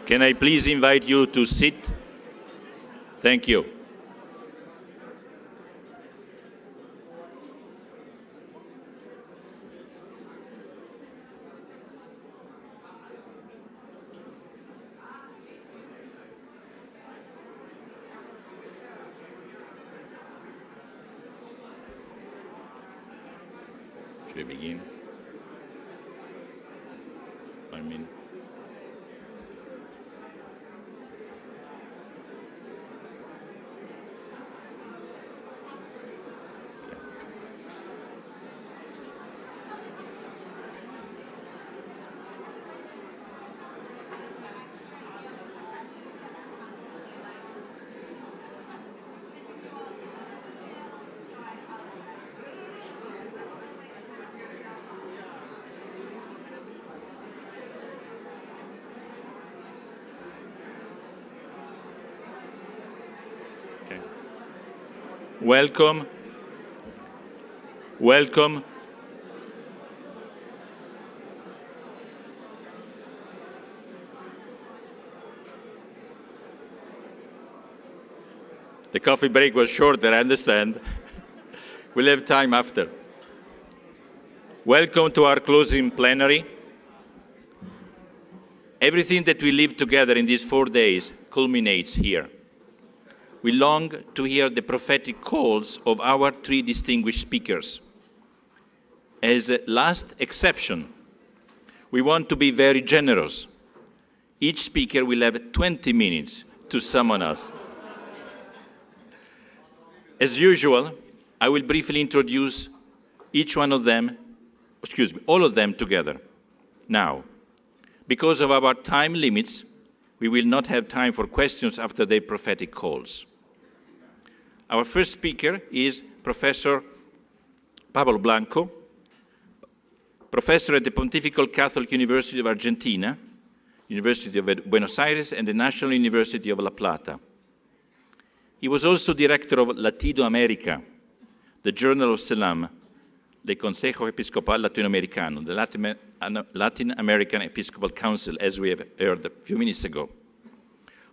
Can I please invite you to sit? Thank you. Should we begin? 1 minute. Welcome. Welcome. The coffee break was shorter, I understand. We'll have time after. Welcome to our closing plenary. Everything that we live together in these 4 days culminates here. We long to hear the prophetic calls of our 3 distinguished speakers. As a last exception, we want to be very generous. Each speaker will have 20 minutes to summon us. As usual, I will briefly introduce each one of them, all of them together. Now, because of our time limits, we will not have time for questions after their prophetic calls. Our first speaker is Professor Pablo Blanco, professor at the Pontifical Catholic University of Argentina, University of Buenos Aires, and the National University of La Plata. He was also director of Latino America, the Journal of Selam, the Consejo Episcopal Latinoamericano, the Latin American Episcopal Council, as we have heard a few minutes ago,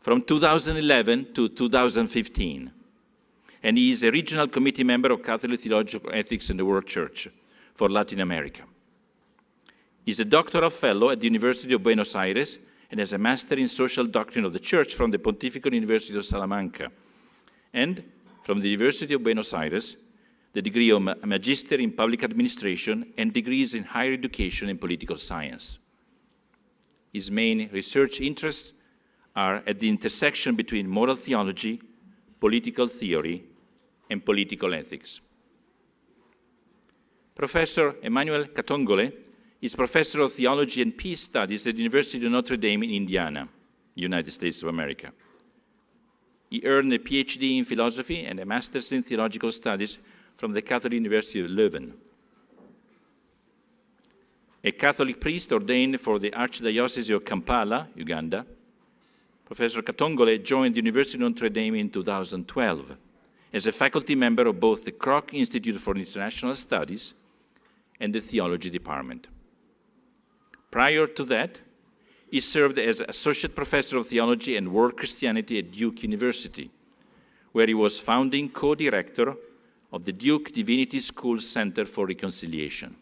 from 2011 to 2015. And he is a regional committee member of Catholic Theological Ethics in the World Church for Latin America. He's a doctoral fellow at the University of Buenos Aires and has a master in social doctrine of the Church from the Pontifical University of Salamanca, and from the University of Buenos Aires, the degree of Magister in Public Administration and degrees in Higher Education and Political Science. His main research interests are at the intersection between moral theology, political theory, and political ethics. Professor Emmanuel Catongole is Professor of Theology and Peace Studies at the University of Notre Dame in Indiana, United States of America. He earned a PhD in philosophy and a Master's in Theological Studies from the Catholic University of Leuven. A Catholic priest ordained for the Archdiocese of Kampala, Uganda, Professor Catongole joined the University of Notre Dame in 2012 as a faculty member of both the Kroc Institute for International Studies and the Theology Department. Prior to that, he served as Associate Professor of Theology and World Christianity at Duke University, where he was founding co-director of the Duke Divinity School Center for Reconciliation.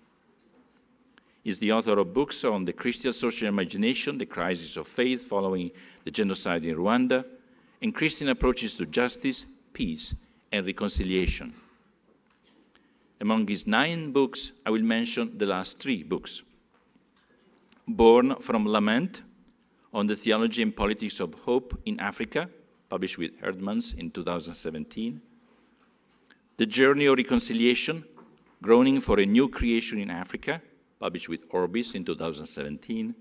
He is the author of books on the Christian social imagination, the crisis of faith following the genocide in Rwanda, and Christian approaches to justice, peace, and reconciliation. Among his 9 books, I will mention the last 3 books. Born from Lament, on the theology and politics of hope in Africa, published with Herdmans in 2017. The Journey of Reconciliation, Groaning for a New Creation in Africa, published with Orbis in 2017.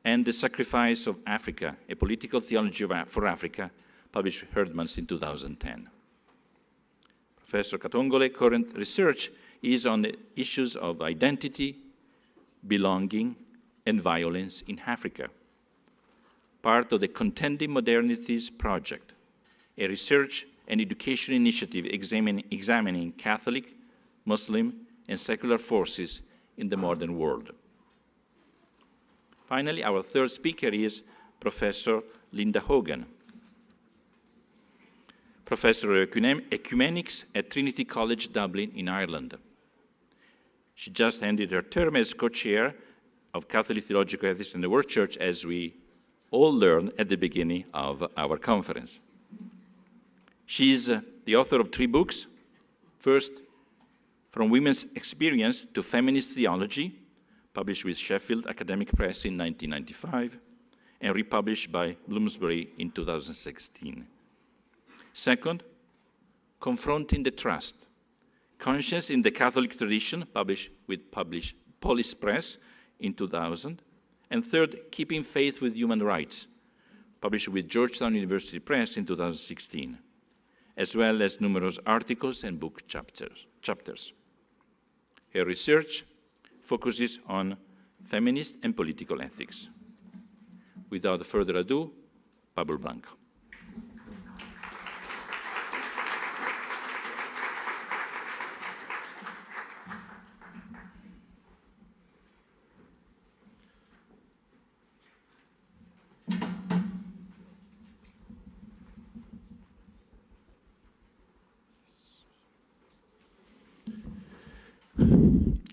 And The Sacrifice of Africa, A Political Theology for Africa, published with Herdmans in 2010. Professor Catongole's current research is on the issues of identity, belonging, and violence in Africa, part of the Contending Modernities Project, a research and education initiative examining Catholic, Muslim, and secular forces in the modern world. Finally, our third speaker is Professor Linda Hogan, Professor of Ecumenics at Trinity College Dublin in Ireland. She just ended her term as co-chair of Catholic Theological Ethics in the World Church, as we all learned at the beginning of our conference. She's the author of 3 books. First, From Women's Experience to Feminist Theology, published with Sheffield Academic Press in 1995, and republished by Bloomsbury in 2016. Second, Confronting the Trust, Conscience in the Catholic Tradition, published with Polis Press in 2000. And third, Keeping Faith with Human Rights, published with Georgetown University Press in 2016, as well as numerous articles and book chapters. Her research focuses on feminist and political ethics. Without further ado, Pablo Blanco.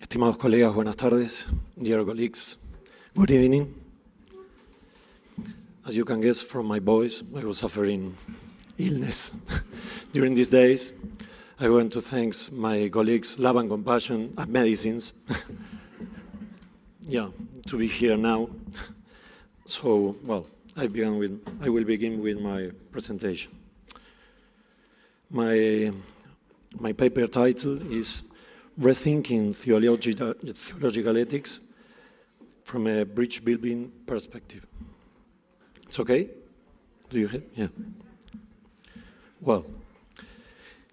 Estimados colegas, buenas tardes. Dear colleagues, good evening. As you can guess from my voice, I was suffering illness during these days. I want to thank my colleagues, Love and Compassion and Medicines, to be here now. So, well, I will begin with my presentation. My paper title is Rethinking Theological Ethics from a Bridge-Building Perspective. It's okay? Do you hear? Yeah. Well,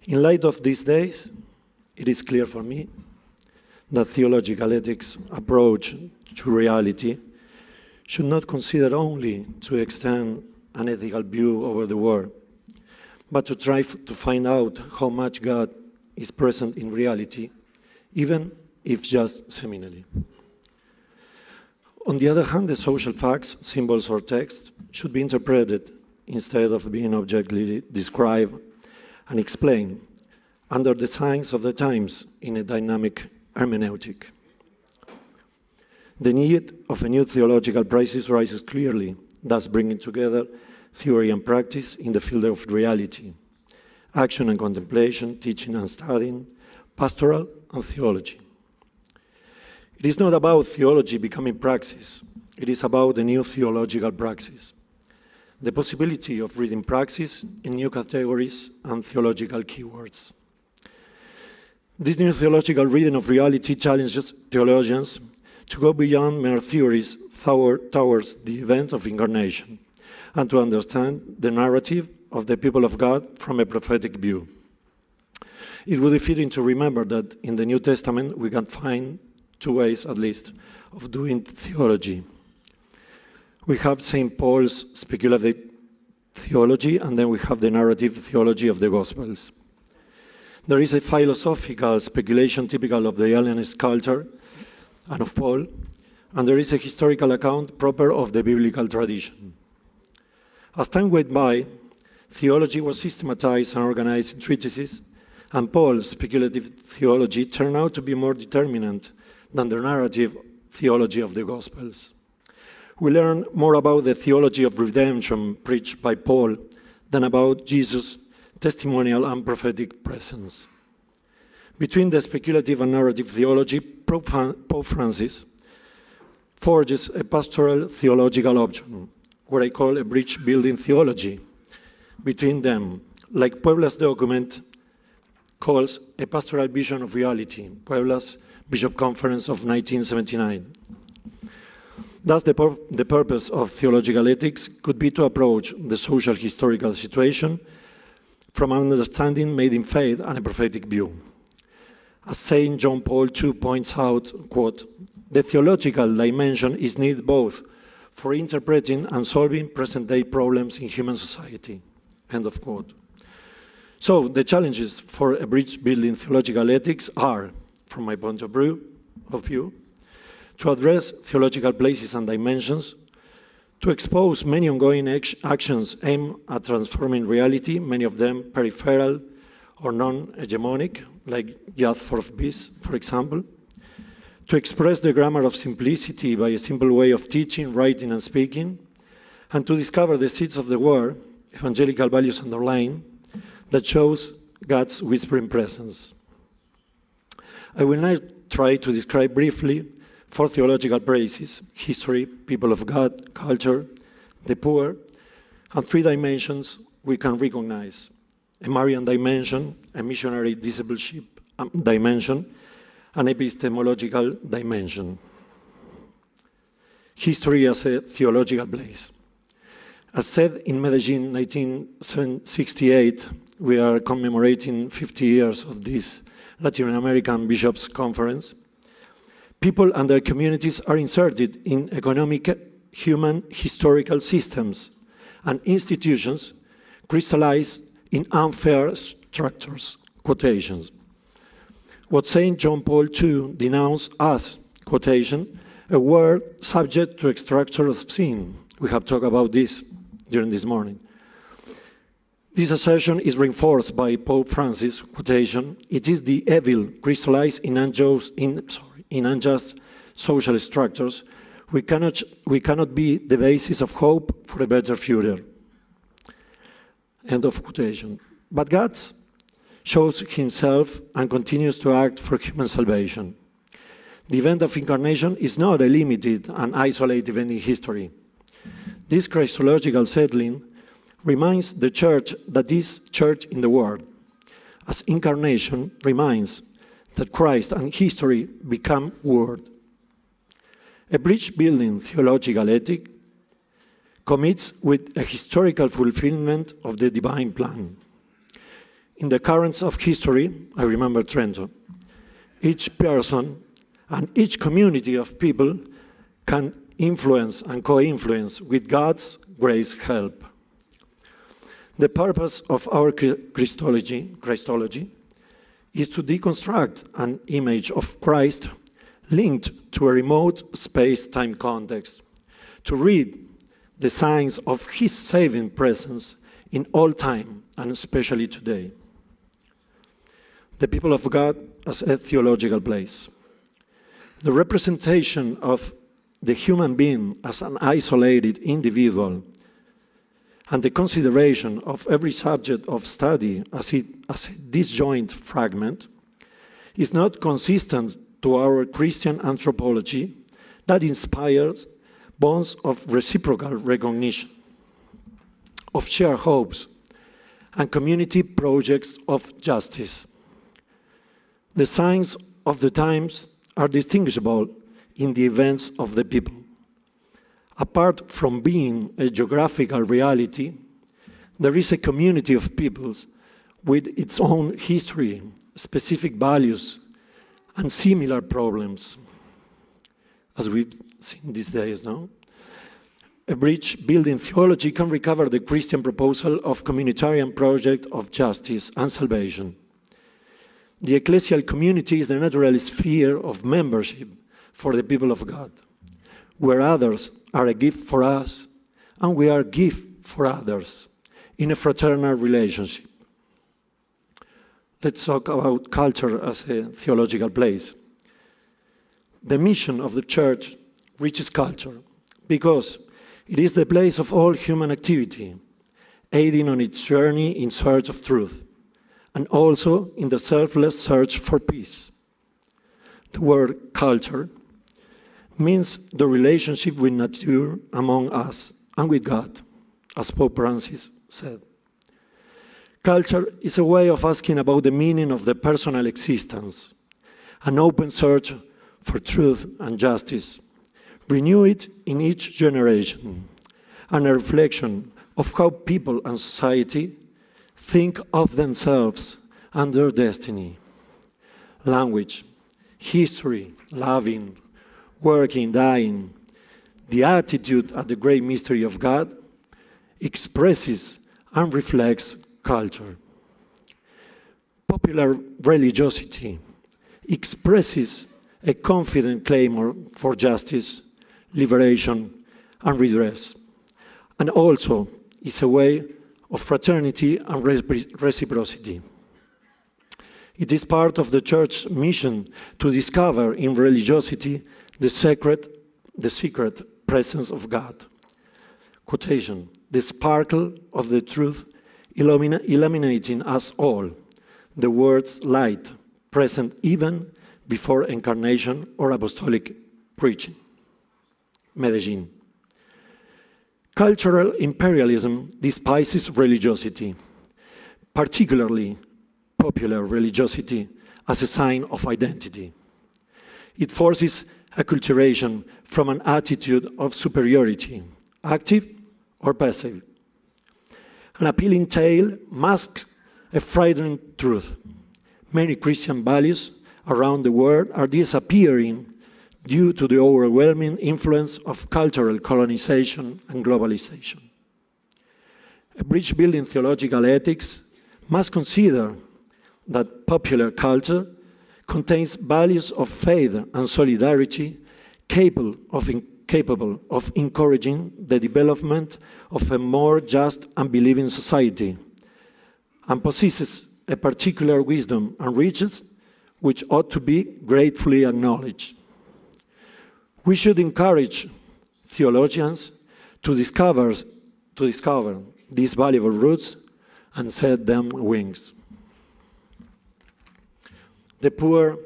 in light of these days, it is clear for me that theological ethics approach to reality should not consider only to extend an ethical view over the world, but to try to find out how much God is present in reality, even if just seminally. On the other hand, the social facts, symbols, or text should be interpreted instead of being objectively described and explained under the signs of the times in a dynamic hermeneutic. The need of a new theological praxis rises clearly, thus bringing together theory and practice in the field of reality, action and contemplation, teaching and studying, pastoral and theology. It is not about theology becoming praxis. It is about a new theological praxis, the possibility of reading praxis in new categories and theological keywords. This new theological reading of reality challenges theologians to go beyond mere theories towards the event of incarnation and to understand the narrative of the people of God from a prophetic view. It would be fitting to remember that in the New Testament we can find 2 ways, at least, of doing theology. We have St. Paul's speculative theology, and then we have the narrative theology of the Gospels. There is a philosophical speculation typical of the Hellenist culture and of Paul, and there is a historical account proper of the biblical tradition. As time went by, theology was systematized and organized in treatises, and Paul's speculative theology turned out to be more determinant than the narrative theology of the Gospels. We learn more about the theology of redemption preached by Paul than about Jesus' testimonial and prophetic presence. Between the speculative and narrative theology, Pope Francis forges a pastoral theological option, what I call a bridge-building theology between them, like Puebla's document calls a pastoral vision of reality, Puebla's Bishop Conference of 1979. Thus, the purpose of theological ethics could be to approach the social historical situation from an understanding made in faith and a prophetic view. As St. John Paul II points out, quote, the theological dimension is needed both for interpreting and solving present-day problems in human society, end of quote. So, the challenges for a bridge-building theological ethics are, from my point of view, to address theological places and dimensions, to expose many ongoing actions aimed at transforming reality, many of them peripheral or non-hegemonic, like Youth for Peace, for example, to express the grammar of simplicity by a simple way of teaching, writing, and speaking, and to discover the seeds of the word, evangelical values underlying, that shows God's whispering presence. I will now try to describe briefly 4 theological praises: history, people of God, culture, the poor, and 3 dimensions we can recognize: a Marian dimension, a missionary discipleship dimension, an epistemological dimension. History as a theological place. As said in Medellin, 1968, we are commemorating 50 years of this Latin American Bishops' Conference. People and their communities are inserted in economic, human, historical systems, and institutions crystallize in unfair structures, quotations. What St. John Paul II denounced as, quotation, a world subject to a structure of sin. We have talked about this during this morning. This assertion is reinforced by Pope Francis, quotation, it is the evil crystallized in unjust social structures. We cannot be the basis of hope for a better future. End of quotation. But God shows himself and continues to act for human salvation. The event of incarnation is not a limited and isolated event in history. This Christological settling reminds the Church that is Church in the world, as incarnation reminds that Christ and history become Word. A bridge-building theological ethic commits with a historical fulfillment of the divine plan. In the currents of history, I remember Trento, each person and each community of people can influence and co-influence with God's grace help. The purpose of our Christology is to deconstruct an image of Christ linked to a remote space-time context, to read the signs of his saving presence in all time, and especially today. The people of God as a theological place. The representation of the human being as an isolated individual and the consideration of every subject of study as a disjoint fragment is not consistent to our Christian anthropology that inspires bonds of reciprocal recognition, of shared hopes, and community projects of justice. The signs of the times are distinguishable in the events of the people. Apart from being a geographical reality, there is a community of peoples with its own history, specific values, and similar problems, as we've seen these days, no? A bridge-building theology can recover the Christian proposal of communitarian project of justice and salvation. The ecclesial community is the natural sphere of membership for the people of God, where others are a gift for us and we are a gift for others in a fraternal relationship. Let's talk about culture as a theological place. The mission of the Church reaches culture because it is the place of all human activity, aiding on its journey in search of truth, and also in the selfless search for peace. The word culture means the relationship with nature among us and with God, as Pope Francis said. Culture is a way of asking about the meaning of the personal existence, an open search for truth and justice, renew it in each generation, and a reflection of how people and society think of themselves and their destiny. Language, history, loving, working, dying, the attitude at the great mystery of God expresses and reflects culture. Popular religiosity expresses a confident clamor for justice, liberation, and redress. and also is a way of fraternity and reciprocity. It is part of the Church's mission to discover in religiosity the secret presence of God. Quotation, the sparkle of the truth illuminating us all, the word's light, present even before incarnation or apostolic preaching. Medellin. Cultural imperialism despises religiosity, particularly popular religiosity, as a sign of identity. It forces acculturation from an attitude of superiority, active or passive. An appealing tale masks a frightening truth. Many Christian values around the world are disappearing due to the overwhelming influence of cultural colonization and globalization. A bridge-building theological ethics must consider that popular culture contains values of faith and solidarity capable of encouraging the development of a more just and believing society, and possesses a particular wisdom and riches which ought to be gratefully acknowledged. We should encourage theologians to discover these valuable roots and set them wings. The poor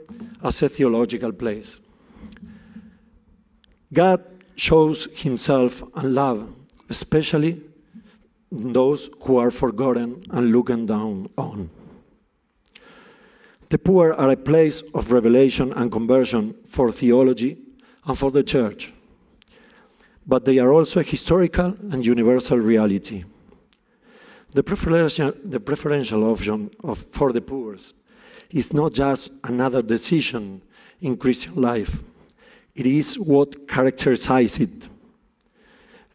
as a theological place. God shows himself and love, especially those who are forgotten and looked down on. The poor are a place of revelation and conversion for theology and for the Church, but they are also a historical and universal reality. The preferential option for the poor is not just another decision in Christian life. It is what characterizes it.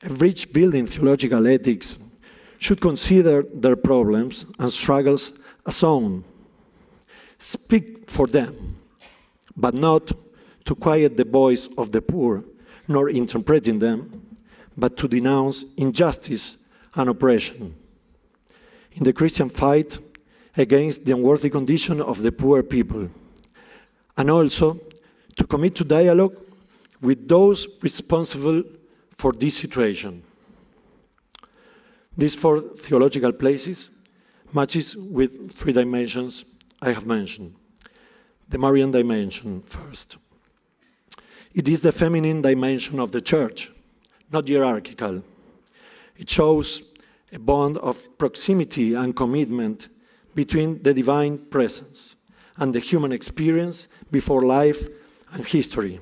A bridge-building theological ethics should consider their problems and struggles as own, speak for them, but not to quiet the voice of the poor, nor interpreting them, but to denounce injustice and oppression. In the Christian fight against the unworthy condition of the poor people, and also to commit to dialogue with those responsible for this situation. These four theological places matches with three dimensions I have mentioned. The Marian dimension first. It is the feminine dimension of the Church, not hierarchical. It shows a bond of proximity and commitment between the divine presence and the human experience before life and history.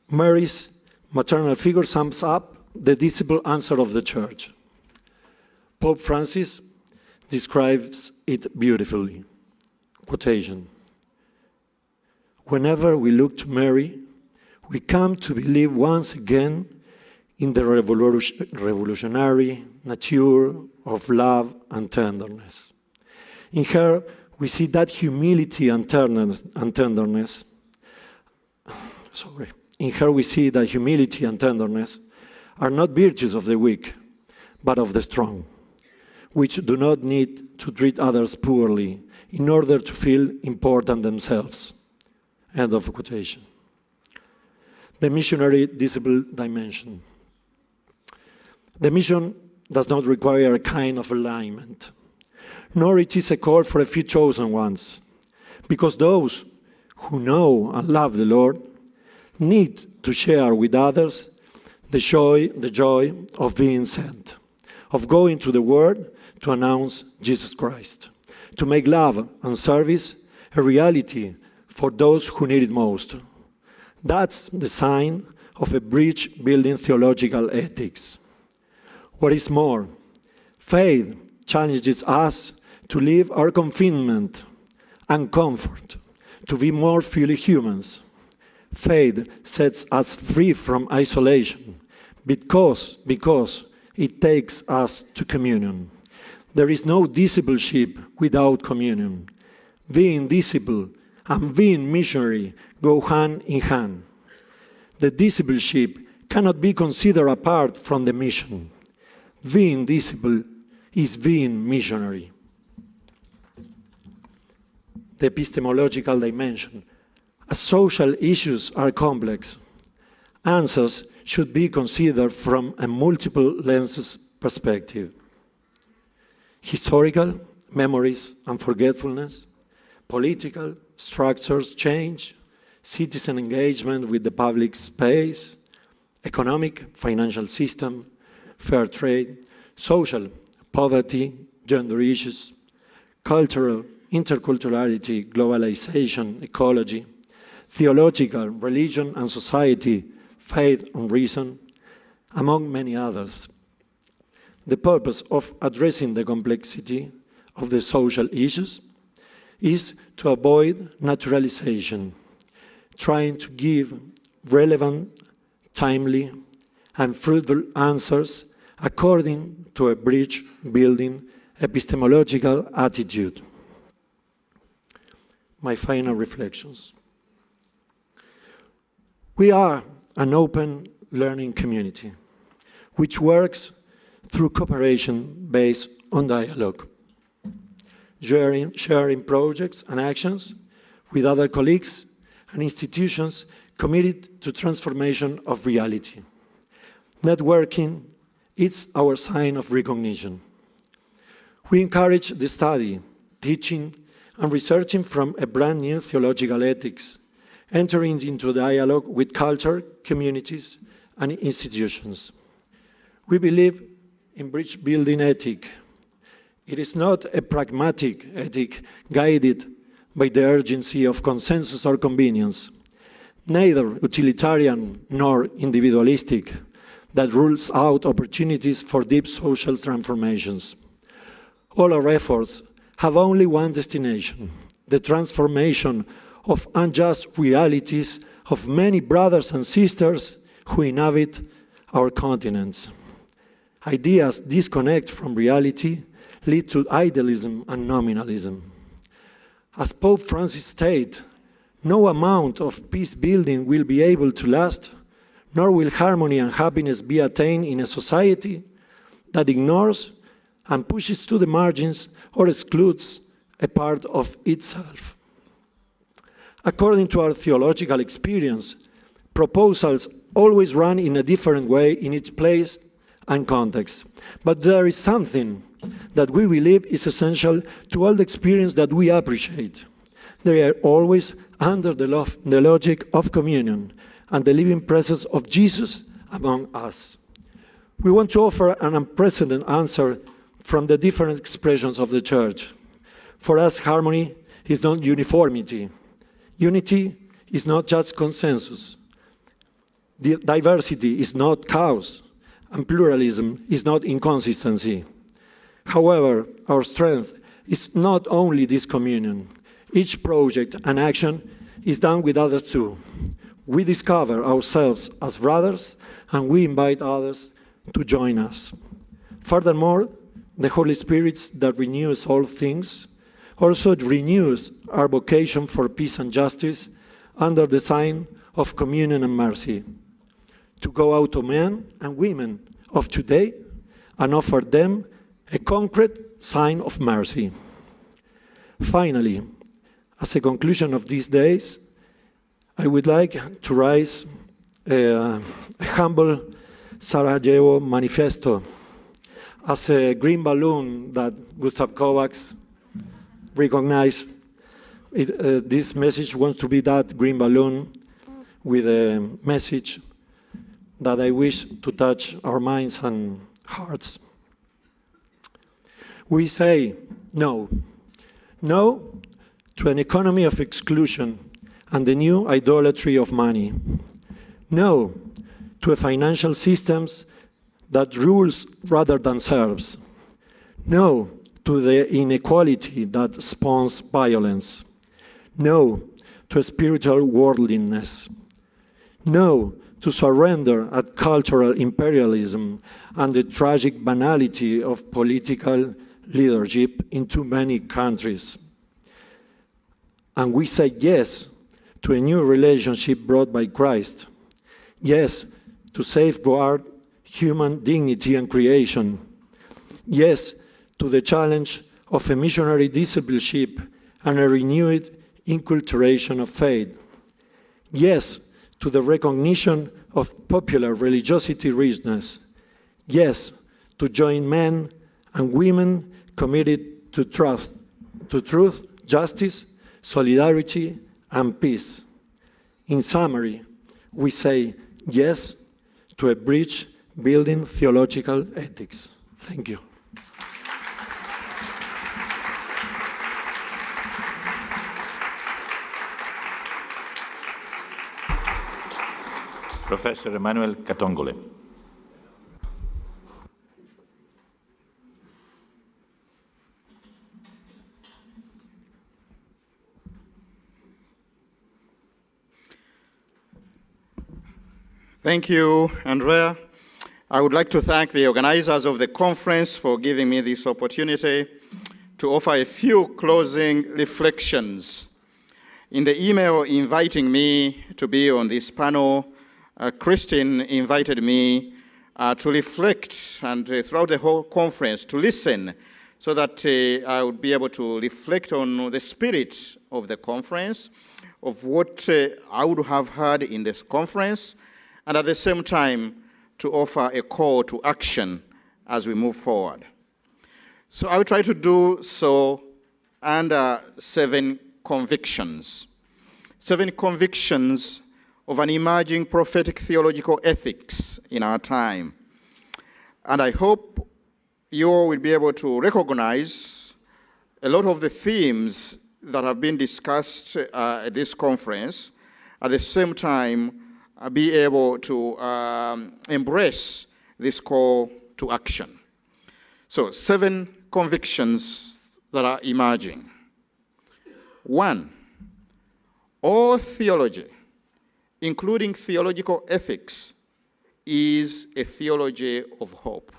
Mary's maternal figure sums up the disciple answer of the Church. Pope Francis describes it beautifully. Quotation, "Whenever we look to Mary, we come to believe once again in the revolutionary nature of love and tenderness. In her, we see that humility and tenderness. In her, we see that humility and tenderness are not virtues of the weak, but of the strong, which do not need to treat others poorly in order to feel important themselves." End of quotation. The missionary disciple dimension. The mission does not require a kind of alignment, nor it is a call for a few chosen ones, because those who know and love the Lord need to share with others the joy of being sent, of going to the world to announce Jesus Christ, to make love and service a reality for those who need it most. That's the sign of a bridge-building theological ethics. What is more, faith challenges us to leave our confinement and comfort, to be more fully humans. Faith sets us free from isolation because it takes us to communion. There is no discipleship without communion. Being disciple and being missionary go hand in hand. The discipleship cannot be considered apart from the mission. Being disciple is being missionary. The epistemological dimension. As social issues are complex, answers should be considered from a multiple lenses perspective. Historical, memories and forgetfulness, political, structures change, citizen engagement with the public space, economic, financial system, fair trade, social, poverty, gender issues, cultural, interculturality, globalization, ecology, theological, religion and society, faith and reason, among many others. The purpose of addressing the complexity of the social issues is to avoid naturalization, trying to give relevant, timely, and fruitful answers according to a bridge-building epistemological attitude. My final reflections. We are an open learning community which works through cooperation based on dialogue, sharing projects and actions with other colleagues and institutions committed to transformation of reality. Networking is our sign of recognition. We encourage the study, teaching, and researching from a brand new theological ethics, entering into dialogue with culture, communities, and institutions. We believe in bridge-building ethic. It is not a pragmatic ethic guided by the urgency of consensus or convenience, neither utilitarian nor individualistic, that rules out opportunities for deep social transformations. All our efforts have only one destination: the transformation of unjust realities of many brothers and sisters who inhabit our continents. Ideas disconnect from reality lead to idealism and nominalism. As Pope Francis stated, no amount of peace building will be able to last, nor will harmony and happiness be attained in a society that ignores and pushes to the margins or excludes a part of itself. According to our theological experience, proposals always run in a different way in each place and context. But there is something that we believe is essential to all the experience that we appreciate. They are always under the logic of communion and the living presence of Jesus among us. We want to offer an unprecedented answer from the different expressions of the Church. For us, harmony is not uniformity. Unity is not just consensus. Diversity is not chaos, and pluralism is not inconsistency. However, our strength is not only this communion. Each project and action is done with others too. We discover ourselves as brothers, and we invite others to join us. Furthermore, the Holy Spirit that renews all things also renews our vocation for peace and justice under the sign of communion and mercy, to go out to men and women of today and offer them a concrete sign of mercy. Finally, as a conclusion of these days, I would like to raise a humble Sarajevo manifesto as a green balloon that Gustav Kovacs recognized. This message wants to be that green balloon with a message that I wish to touch our minds and hearts. We say no. No to an economy of exclusion and the new idolatry of money. No to a financial system that rules rather than serves. No to the inequality that spawns violence. No to spiritual worldliness. No to surrender at cultural imperialism and the tragic banality of political leadership in too many countries. And we say yes to a new relationship brought by Christ. Yes to safeguard human dignity and creation. Yes, to the challenge of a missionary discipleship and a renewed inculturation of faith. Yes, to the recognition of popular religiosity richness. Yes, to join men and women committed to truth, justice, solidarity, and peace. In summary, we say yes to a bridge building theological ethics. Thank you. Professor Emmanuel Katongole. Thank you, Andrea. I would like to thank the organizers of the conference for giving me this opportunity to offer a few closing reflections. In the email inviting me to be on this panel, Christine invited me to reflect and throughout the whole conference to listen so that I would be able to reflect on the spirit of the conference, of what I would have heard in this conference, and at the same time to offer a call to action as we move forward. So I will try to do so under 7 convictions. 7 convictions of an emerging prophetic theological ethics in our time. And I hope you all will be able to recognize a lot of the themes that have been discussed at this conference, at the same time be able to embrace this call to action. So 7 convictions that are emerging. 1, all theology, including theological ethics, is a theology of hope.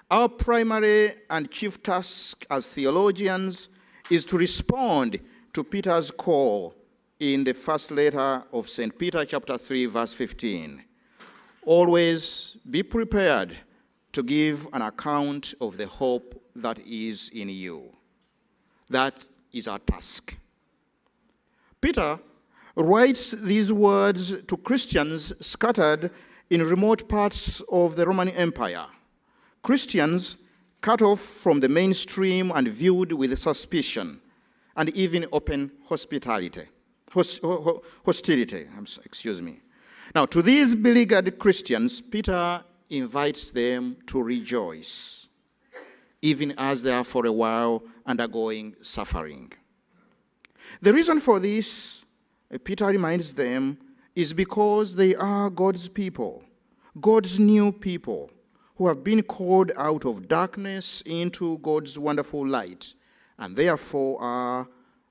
Our primary and chief task as theologians is to respond to Peter's call in the first letter of St. Peter, chapter 3, verse 15. Always be prepared to give an account of the hope that is in you. That is our task. Peter writes these words to Christians scattered in remote parts of the Roman Empire. Christians cut off from the mainstream and viewed with suspicion and even open hostility. Now, to these beleaguered Christians, Peter invites them to rejoice, even as they are for a while undergoing suffering. The reason for this, Peter reminds them, is because they are God's people, God's new people, who have been called out of darkness into God's wonderful light, and therefore are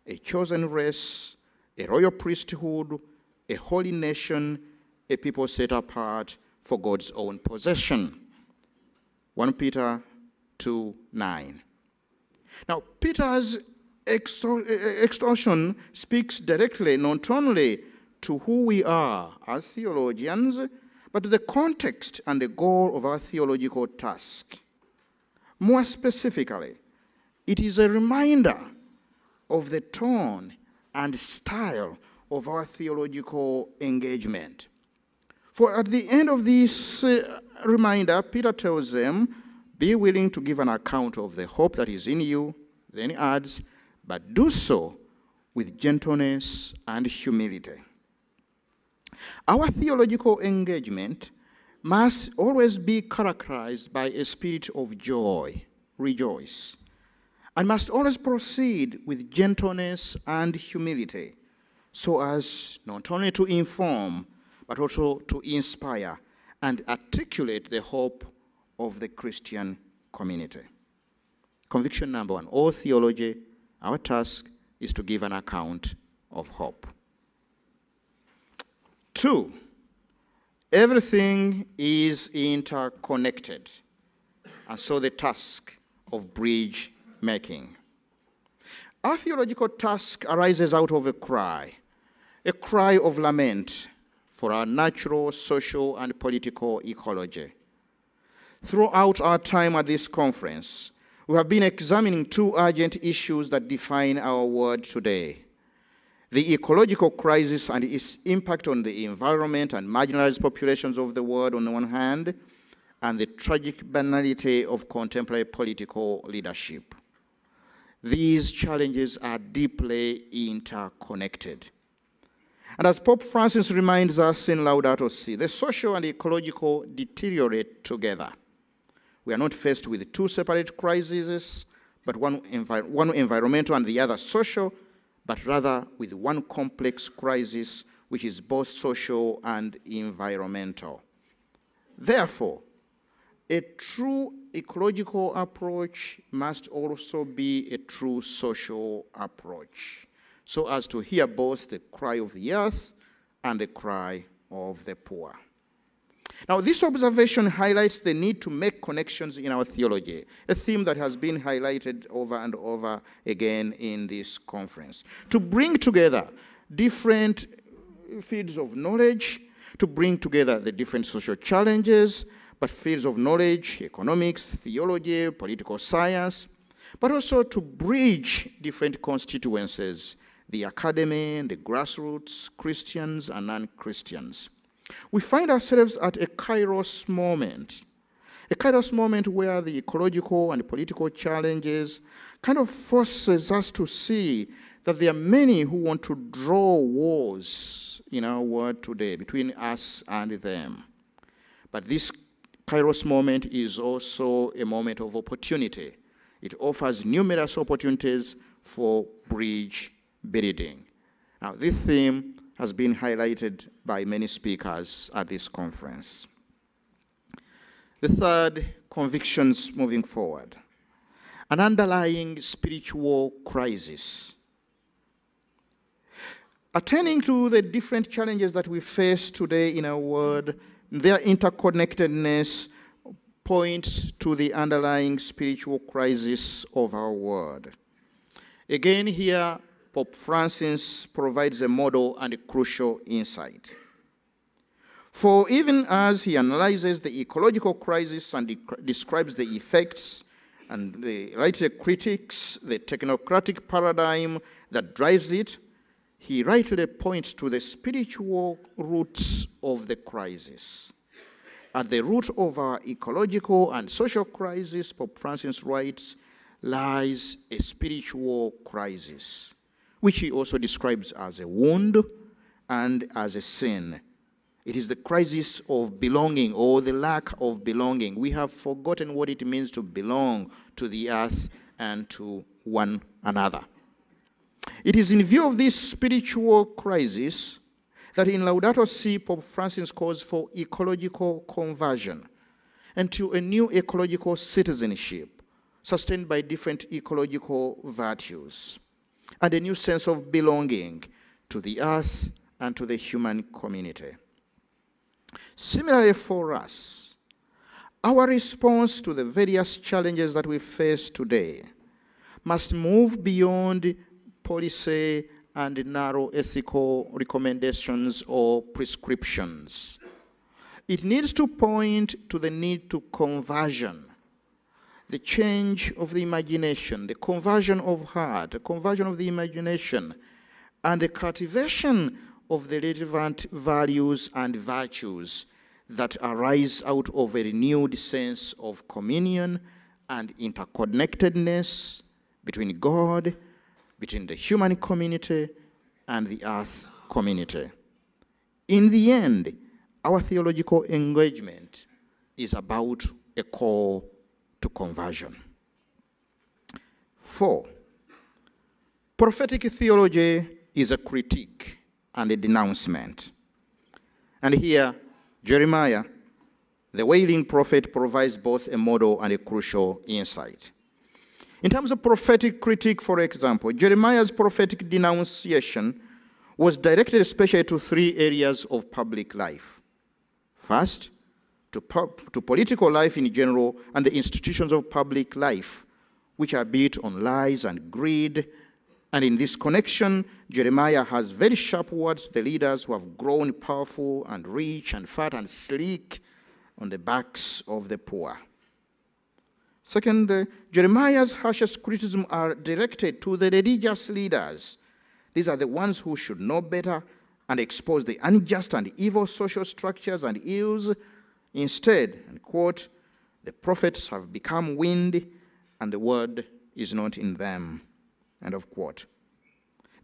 a chosen race, a royal priesthood, a holy nation, a people set apart for God's own possession. 1 Peter 2:9. Now, Peter's extortion speaks directly not only to who we are as theologians, but to the context and the goal of our theological task. More specifically, it is a reminder of the tone and style of our theological engagement. For at the end of this reminder, Peter tells them, be willing to give an account of the hope that is in you. Then he adds, but do so with gentleness and humility. Our theological engagement must always be characterized by a spirit of joy, rejoice, and must always proceed with gentleness and humility, so as not only to inform, but also to inspire and articulate the hope of the Christian community. Conviction number 1, all theology, our task is to give an account of hope. 2, everything is interconnected, and so the task of bridge making. Our theological task arises out of a cry of lament for our natural, social, and political ecology. Throughout our time at this conference, we have been examining two urgent issues that define our world today: the ecological crisis and its impact on the environment and marginalized populations of the world on the one hand, and the tragic banality of contemporary political leadership. These challenges are deeply interconnected. And as Pope Francis reminds us in Laudato Si, the social and ecological deteriorate together. We are not faced with two separate crises, but one environmental and the other social, but rather with one complex crisis, which is both social and environmental. Therefore, a true ecological approach must also be a true social approach, so as to hear both the cry of the earth and the cry of the poor. Now, this observation highlights the need to make connections in our theology, a theme that has been highlighted over and over again in this conference. To bring together different fields of knowledge, to bring together the different social challenges, but fields of knowledge, economics, theology, political science, but also to bridge different constituencies, the academy, the grassroots, Christians and non-Christians. We find ourselves at a kairos moment where the ecological and political challenges kind of forces us to see that there are many who want to draw wars in our world today between us and them. But this kairos moment is also a moment of opportunity. It offers numerous opportunities for bridge building. Now, this theme has been highlighted by many speakers at this conference. The third, convictions moving forward. An underlying spiritual crisis. Attending to the different challenges that we face today in our world, their interconnectedness points to the underlying spiritual crisis of our world. Again, here, Pope Francis provides a model and a crucial insight. For even as he analyzes the ecological crisis and describes the effects and writes critiques the technocratic paradigm that drives it, he rightly points to the spiritual roots of the crisis. At the root of our ecological and social crisis, Pope Francis writes, lies a spiritual crisis, which he also describes as a wound and as a sin. It is the crisis of belonging or the lack of belonging. We have forgotten what it means to belong to the earth and to one another. It is in view of this spiritual crisis that in Laudato Si, Pope Francis calls for ecological conversion and to a new ecological citizenship sustained by different ecological virtues and a new sense of belonging to the earth and to the human community. Similarly for us, our response to the various challenges that we face today must move beyond policy and narrow ethical recommendations or prescriptions. It needs to point to the need to conversion, the change of the imagination, the conversion of heart, the conversion of the imagination, and the cultivation of the relevant values and virtues that arise out of a renewed sense of communion and interconnectedness between God, between the human community and the earth community. In the end, our theological engagement is about a call to conversion. 4, prophetic theology is a critique and a denouncement. And here, Jeremiah, the wailing prophet, provides both a model and a crucial insight. In terms of prophetic critique, for example, Jeremiah's prophetic denunciation was directed especially to 3 areas of public life. First, to political life in general and the institutions of public life, which are built on lies and greed And in this connection, Jeremiah has very sharp words to the leaders who have grown powerful and rich and fat and sleek on the backs of the poor. Second, Jeremiah's harshest criticism are directed to the religious leaders. These are the ones who should know better and expose the unjust and evil social structures and ills. Instead, and quote, the prophets have become wind and the word is not in them, end of quote.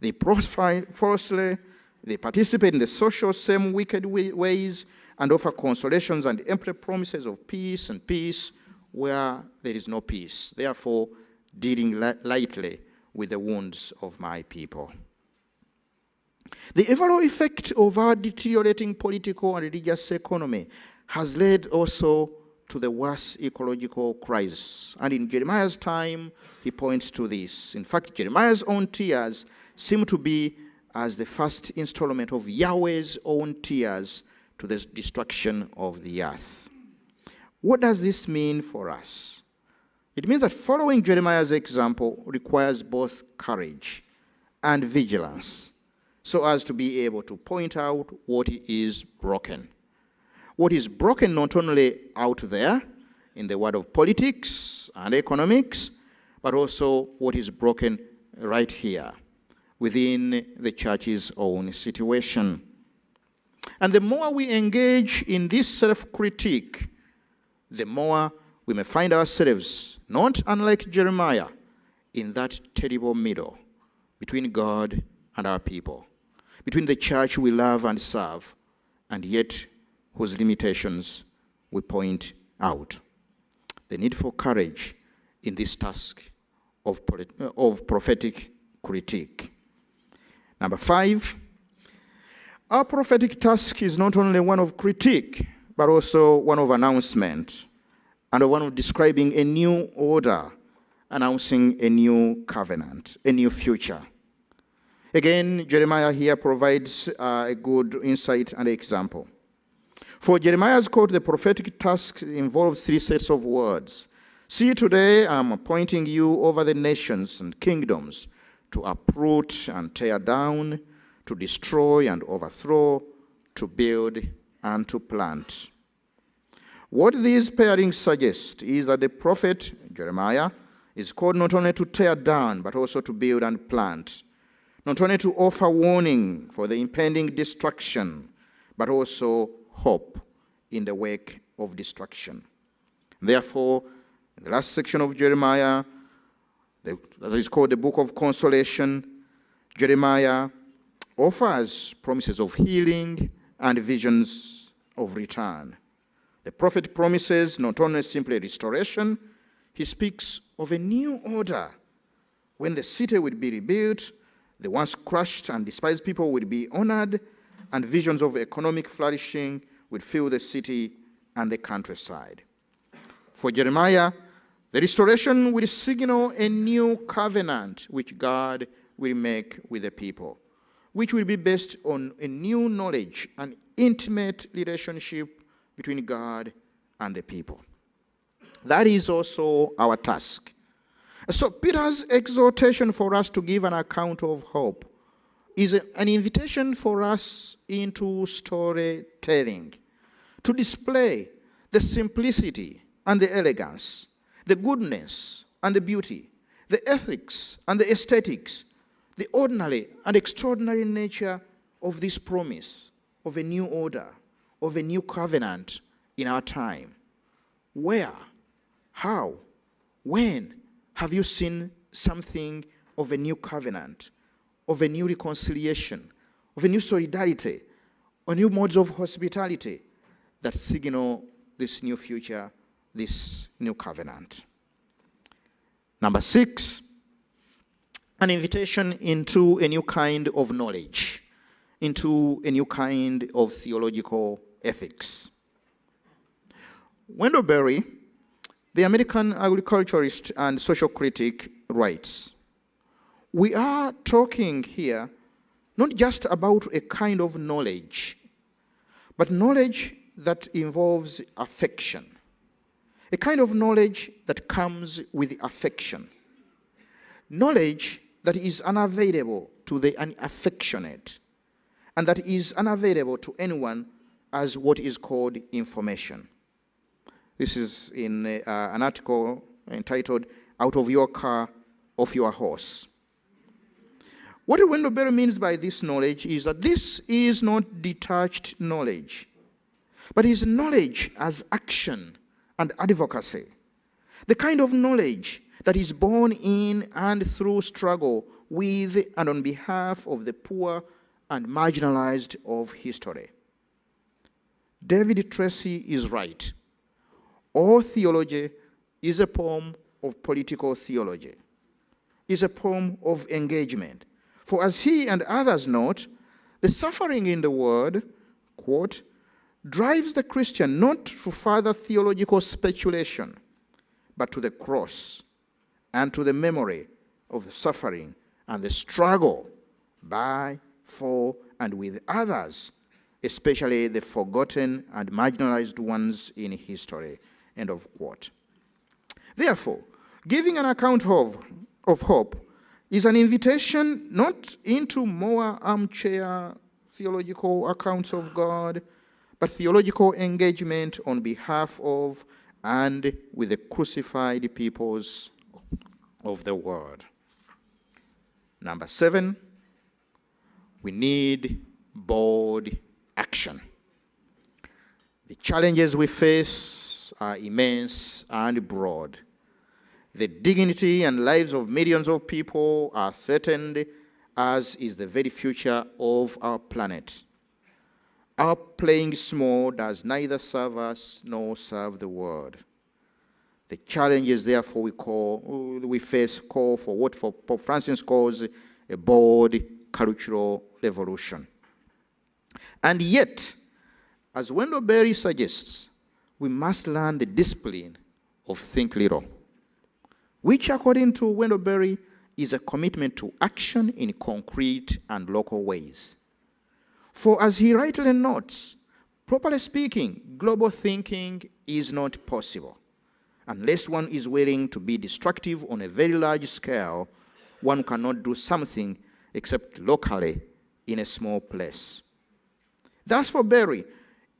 They profile falsely, they participate in the social same wicked ways and offer consolations and empty promises of peace and peace where there is no peace, therefore dealing lightly with the wounds of my people. The overall effect of our deteriorating political and religious economy has led also to the worst ecological crisis. And in Jeremiah's time, he points to this. In fact, Jeremiah's own tears seem to be as the first installment of Yahweh's own tears to the destruction of the earth. What does this mean for us? It means that following Jeremiah's example requires both courage and vigilance so as to be able to point out what is broken. What is broken not only out there in the world of politics and economics, but also what is broken right here within the church's own situation. And the more we engage in this self-critique, the more we may find ourselves, not unlike Jeremiah, in that terrible middle between God and our people, between the church we love and serve, and yet whose limitations we point out. The need for courage in this task of prophetic critique. Number 5, our prophetic task is not only one of critique, but also one of announcement, and one of describing a new order, announcing a new covenant, a new future. Again, Jeremiah here provides a good insight and example. For Jeremiah's quote, the prophetic task involves 3 sets of words. See, today I'm appointing you over the nations and kingdoms to uproot and tear down, to destroy and overthrow, to build and to plant. What these pairings suggest is that the prophet Jeremiah is called not only to tear down, but also to build and plant. Not only to offer warning for the impending destruction, but also hope in the wake of destruction. Therefore, in the last section of Jeremiah, that is called the Book of Consolation, Jeremiah offers promises of healing and visions of return. The prophet promises not only simply restoration, he speaks of a new order when the city will be rebuilt, the once crushed and despised people will be honored, and visions of economic flourishing will fill the city and the countryside. For Jeremiah, the restoration will signal a new covenant which God will make with the people, which will be based on a new knowledge, an intimate relationship between God and the people. That is also our task. So Peter's exhortation for us to give an account of hope is an invitation for us into storytelling, to display the simplicity and the elegance, the goodness and the beauty, the ethics and the aesthetics, the ordinary and extraordinary nature of this promise of a new order, of a new covenant in our time. Where, how, when have you seen something of a new covenant, of a new reconciliation, of a new solidarity, or new modes of hospitality that signal this new future, this new covenant? Number 6, an invitation into a new kind of knowledge, into a new kind of theological ethics. Wendell Berry, the American agriculturist and social critic, writes, "We are talking here not just about a kind of knowledge, but knowledge that involves affection, a kind of knowledge that comes with affection, knowledge that is unavailable to the unaffectionate, and that is unavailable to anyone as what is called information. This is in an article entitled, "Out of Your Car, Off Your Horse." What Wendell Berry means by this knowledge is that this is not detached knowledge, but is knowledge as action and advocacy. The kind of knowledge that is born in and through struggle with and on behalf of the poor and marginalized of history. David Tracy is right. All theology is a form of political theology, is a form of engagement. For as he and others note, the suffering in the world, quote, drives the Christian not to further theological speculation, but to the cross and to the memory of the suffering and the struggle by, for, and with others, especially the forgotten and marginalized ones in history, end of quote. Therefore, giving an account of hope is an invitation not into more armchair theological accounts of God, but theological engagement on behalf of and with the crucified peoples of the world. Number 7, we need bold action. The challenges we face are immense and broad. The dignity and lives of millions of people are threatened, as is the very future of our planet. Our playing small does neither serve us nor serve the world. The challenges, therefore, we face call for what Pope Francis calls a bold cultural revolution. And yet, as Wendell Berry suggests, we must learn the discipline of think little, which, according to Wendell Berry, is a commitment to action in concrete and local ways. For as he rightly notes, properly speaking, global thinking is not possible. Unless one is willing to be destructive on a very large scale, one cannot do something except locally in a small place. Thus, for Berry,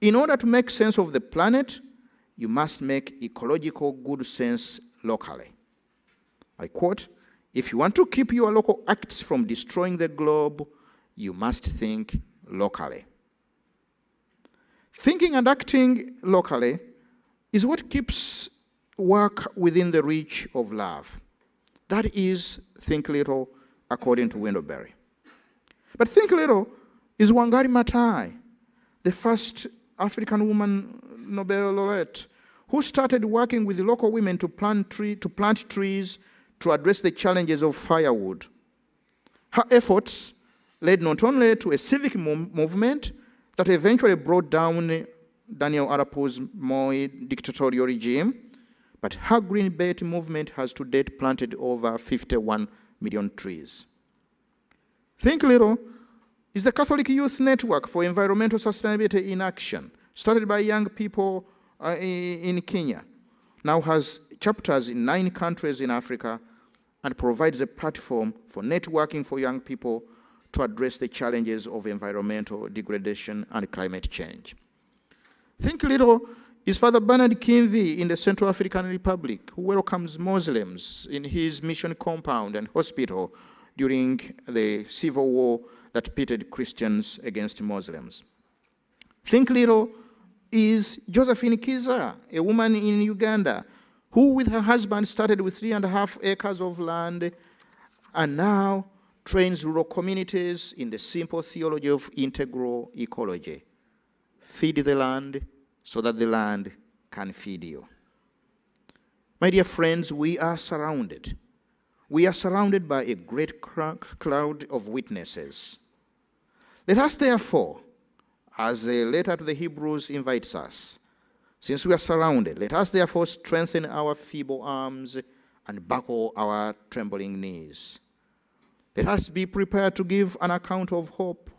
in order to make sense of the planet, you must make ecological good sense locally. I quote, "If you want to keep your local acts from destroying the globe, you must think locally." Thinking and acting locally is what keeps work within the reach of love. That is think little, according to Wendell Berry. But think little is Wangari Maathai, the first African woman Nobel laureate, who started working with local women to plant trees to address the challenges of firewood. Her efforts led not only to a civic movement that eventually brought down Daniel Arapo's Moi dictatorial regime, but her Green Belt movement has to date planted over 51 million trees. Think Little is the Catholic Youth Network for Environmental Sustainability in Action, started by young people in Kenya, now has chapters in 9 countries in Africa, and provides a platform for networking for young people to address the challenges of environmental degradation and climate change. Think Little is Father Bernard Kimvi in the Central African Republic, who welcomes Muslims in his mission compound and hospital during the civil war that pitted Christians against Muslims. Think Little is Josephine Kiza, a woman in Uganda, who with her husband started with 3.5 acres of land and now trains rural communities in the simple theology of integral ecology. Feed the land so that the land can feed you. My dear friends, we are surrounded. We are surrounded by a great cloud of witnesses. Let us therefore, as the letter to the Hebrews invites us, since we are surrounded, let us therefore strengthen our feeble arms and buckle our trembling knees. Let us be prepared to give an account of hope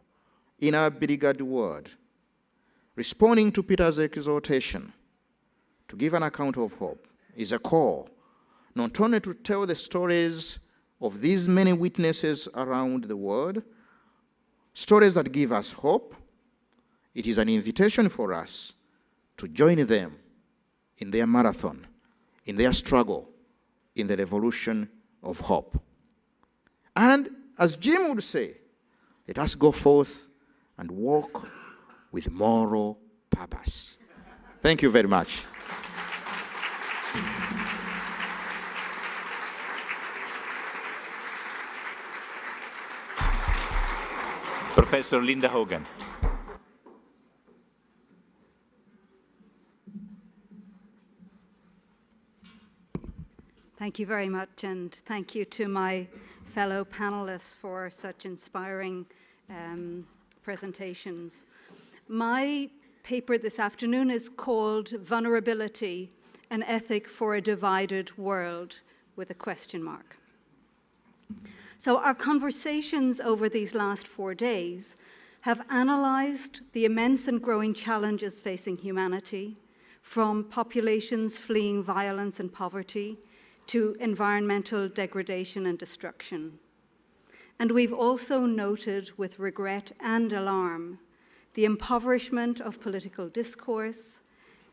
in our beleaguered world, responding to Peter's exhortation to give an account of hope is a call not only to tell the stories of these many witnesses around the world, stories that give us hope. It is an invitation for us to join them in their marathon, in their struggle, in the revolution of hope. And as Jim would say, let us go forth and walk with moral purpose. Thank you very much. Professor Linda Hogan. Thank you very much, and thank you to my fellow panelists for such inspiring presentations. My paper this afternoon is called Vulnerability, an Ethic for a Divided World, with a question mark. So our conversations over these last 4 days have analyzed the immense and growing challenges facing humanity, from populations fleeing violence and poverty to environmental degradation and destruction. And we've also noted with regret and alarm the impoverishment of political discourse,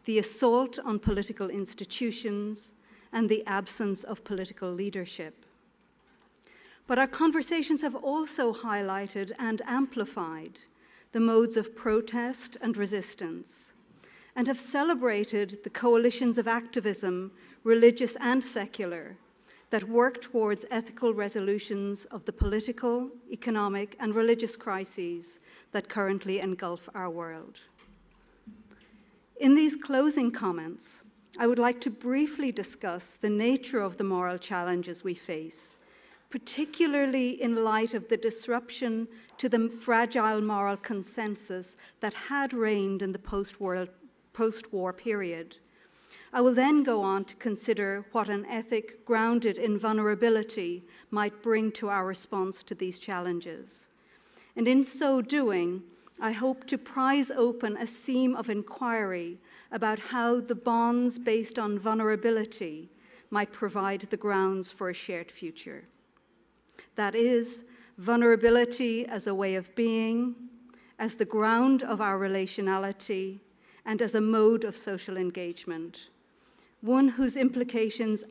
the assault on political institutions, and the absence of political leadership. But our conversations have also highlighted and amplified the modes of protest and resistance, and have celebrated the coalitions of activism, religious and secular, that work towards ethical resolutions of the political, economic, and religious crises that currently engulf our world. In these closing comments, I would like to briefly discuss the nature of the moral challenges we face, particularly in light of the disruption to the fragile moral consensus that had reigned in the post-war period. I will then go on to consider what an ethic grounded in vulnerability might bring to our response to these challenges. And in so doing, I hope to prise open a seam of inquiry about how the bonds based on vulnerability might provide the grounds for a shared future. That is, vulnerability as a way of being, as the ground of our relationality, and as a mode of social engagement, one whose implications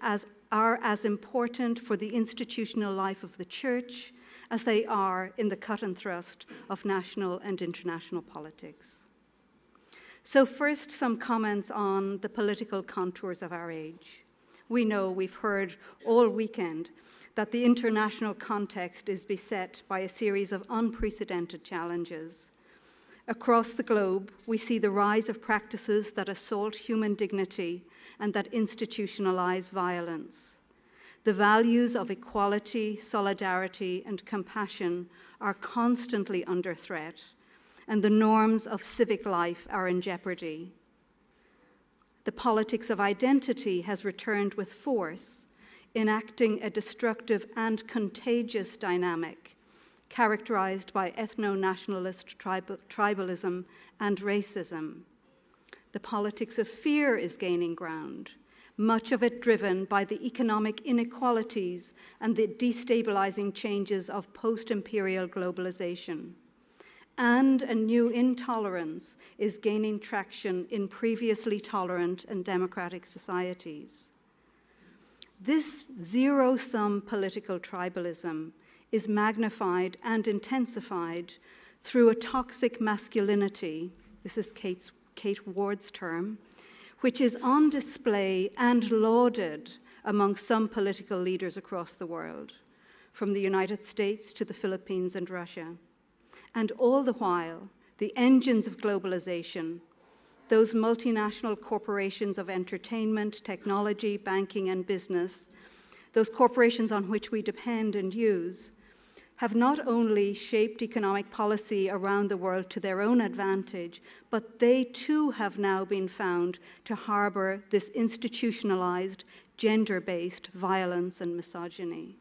are as important for the institutional life of the Church as they are in the cut and thrust of national and international politics. So first, some comments on the political contours of our age. We know, we've heard all weekend, that the international context is beset by a series of unprecedented challenges. Across the globe, we see the rise of practices that assault human dignity and that institutionalize violence. The values of equality, solidarity, and compassion are constantly under threat, and the norms of civic life are in jeopardy. The politics of identity has returned with force, enacting a destructive and contagious dynamic characterized by ethno-nationalist tribalism and racism. The politics of fear is gaining ground, much of it driven by the economic inequalities and the destabilizing changes of post-imperial globalization. And a new intolerance is gaining traction in previously tolerant and democratic societies. This zero-sum political tribalism is magnified and intensified through a toxic masculinity, this is Kate Ward's term, which is on display and lauded among some political leaders across the world, from the United States to the Philippines and Russia. And all the while, the engines of globalization, those multinational corporations of entertainment, technology, banking, and business, those corporations on which we depend and use, have not only shaped economic policy around the world to their own advantage, but they too have now been found to harbor this institutionalized, gender-based violence and misogyny.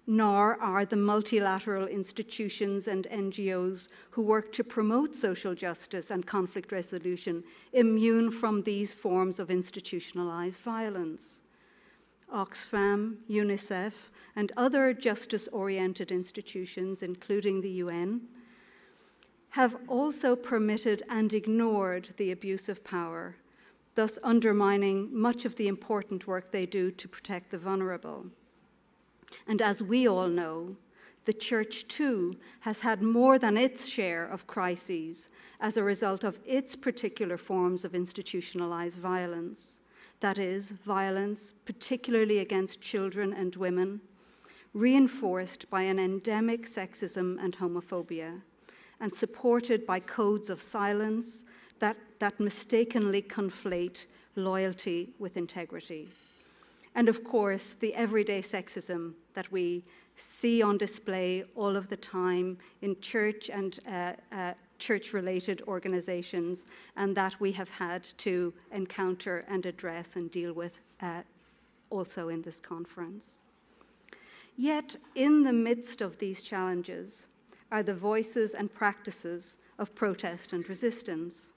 Nor are the multilateral institutions and NGOs who work to promote social justice and conflict resolution immune from these forms of institutionalized violence. Oxfam, UNICEF, and other justice-oriented institutions, including the UN, have also permitted and ignored the abuse of power, thus undermining much of the important work they do to protect the vulnerable. And as we all know, the Church too has had more than its share of crises as a result of its particular forms of institutionalized violence. That is, violence particularly against children and women, reinforced by an endemic sexism and homophobia, and supported by codes of silence that mistakenly conflate loyalty with integrity. And of course, the everyday sexism that we see on display all of the time in church and church-related organizations, and that we have had to encounter and address and deal with also in this conference. Yet, in the midst of these challenges are the voices and practices of protest and resistance.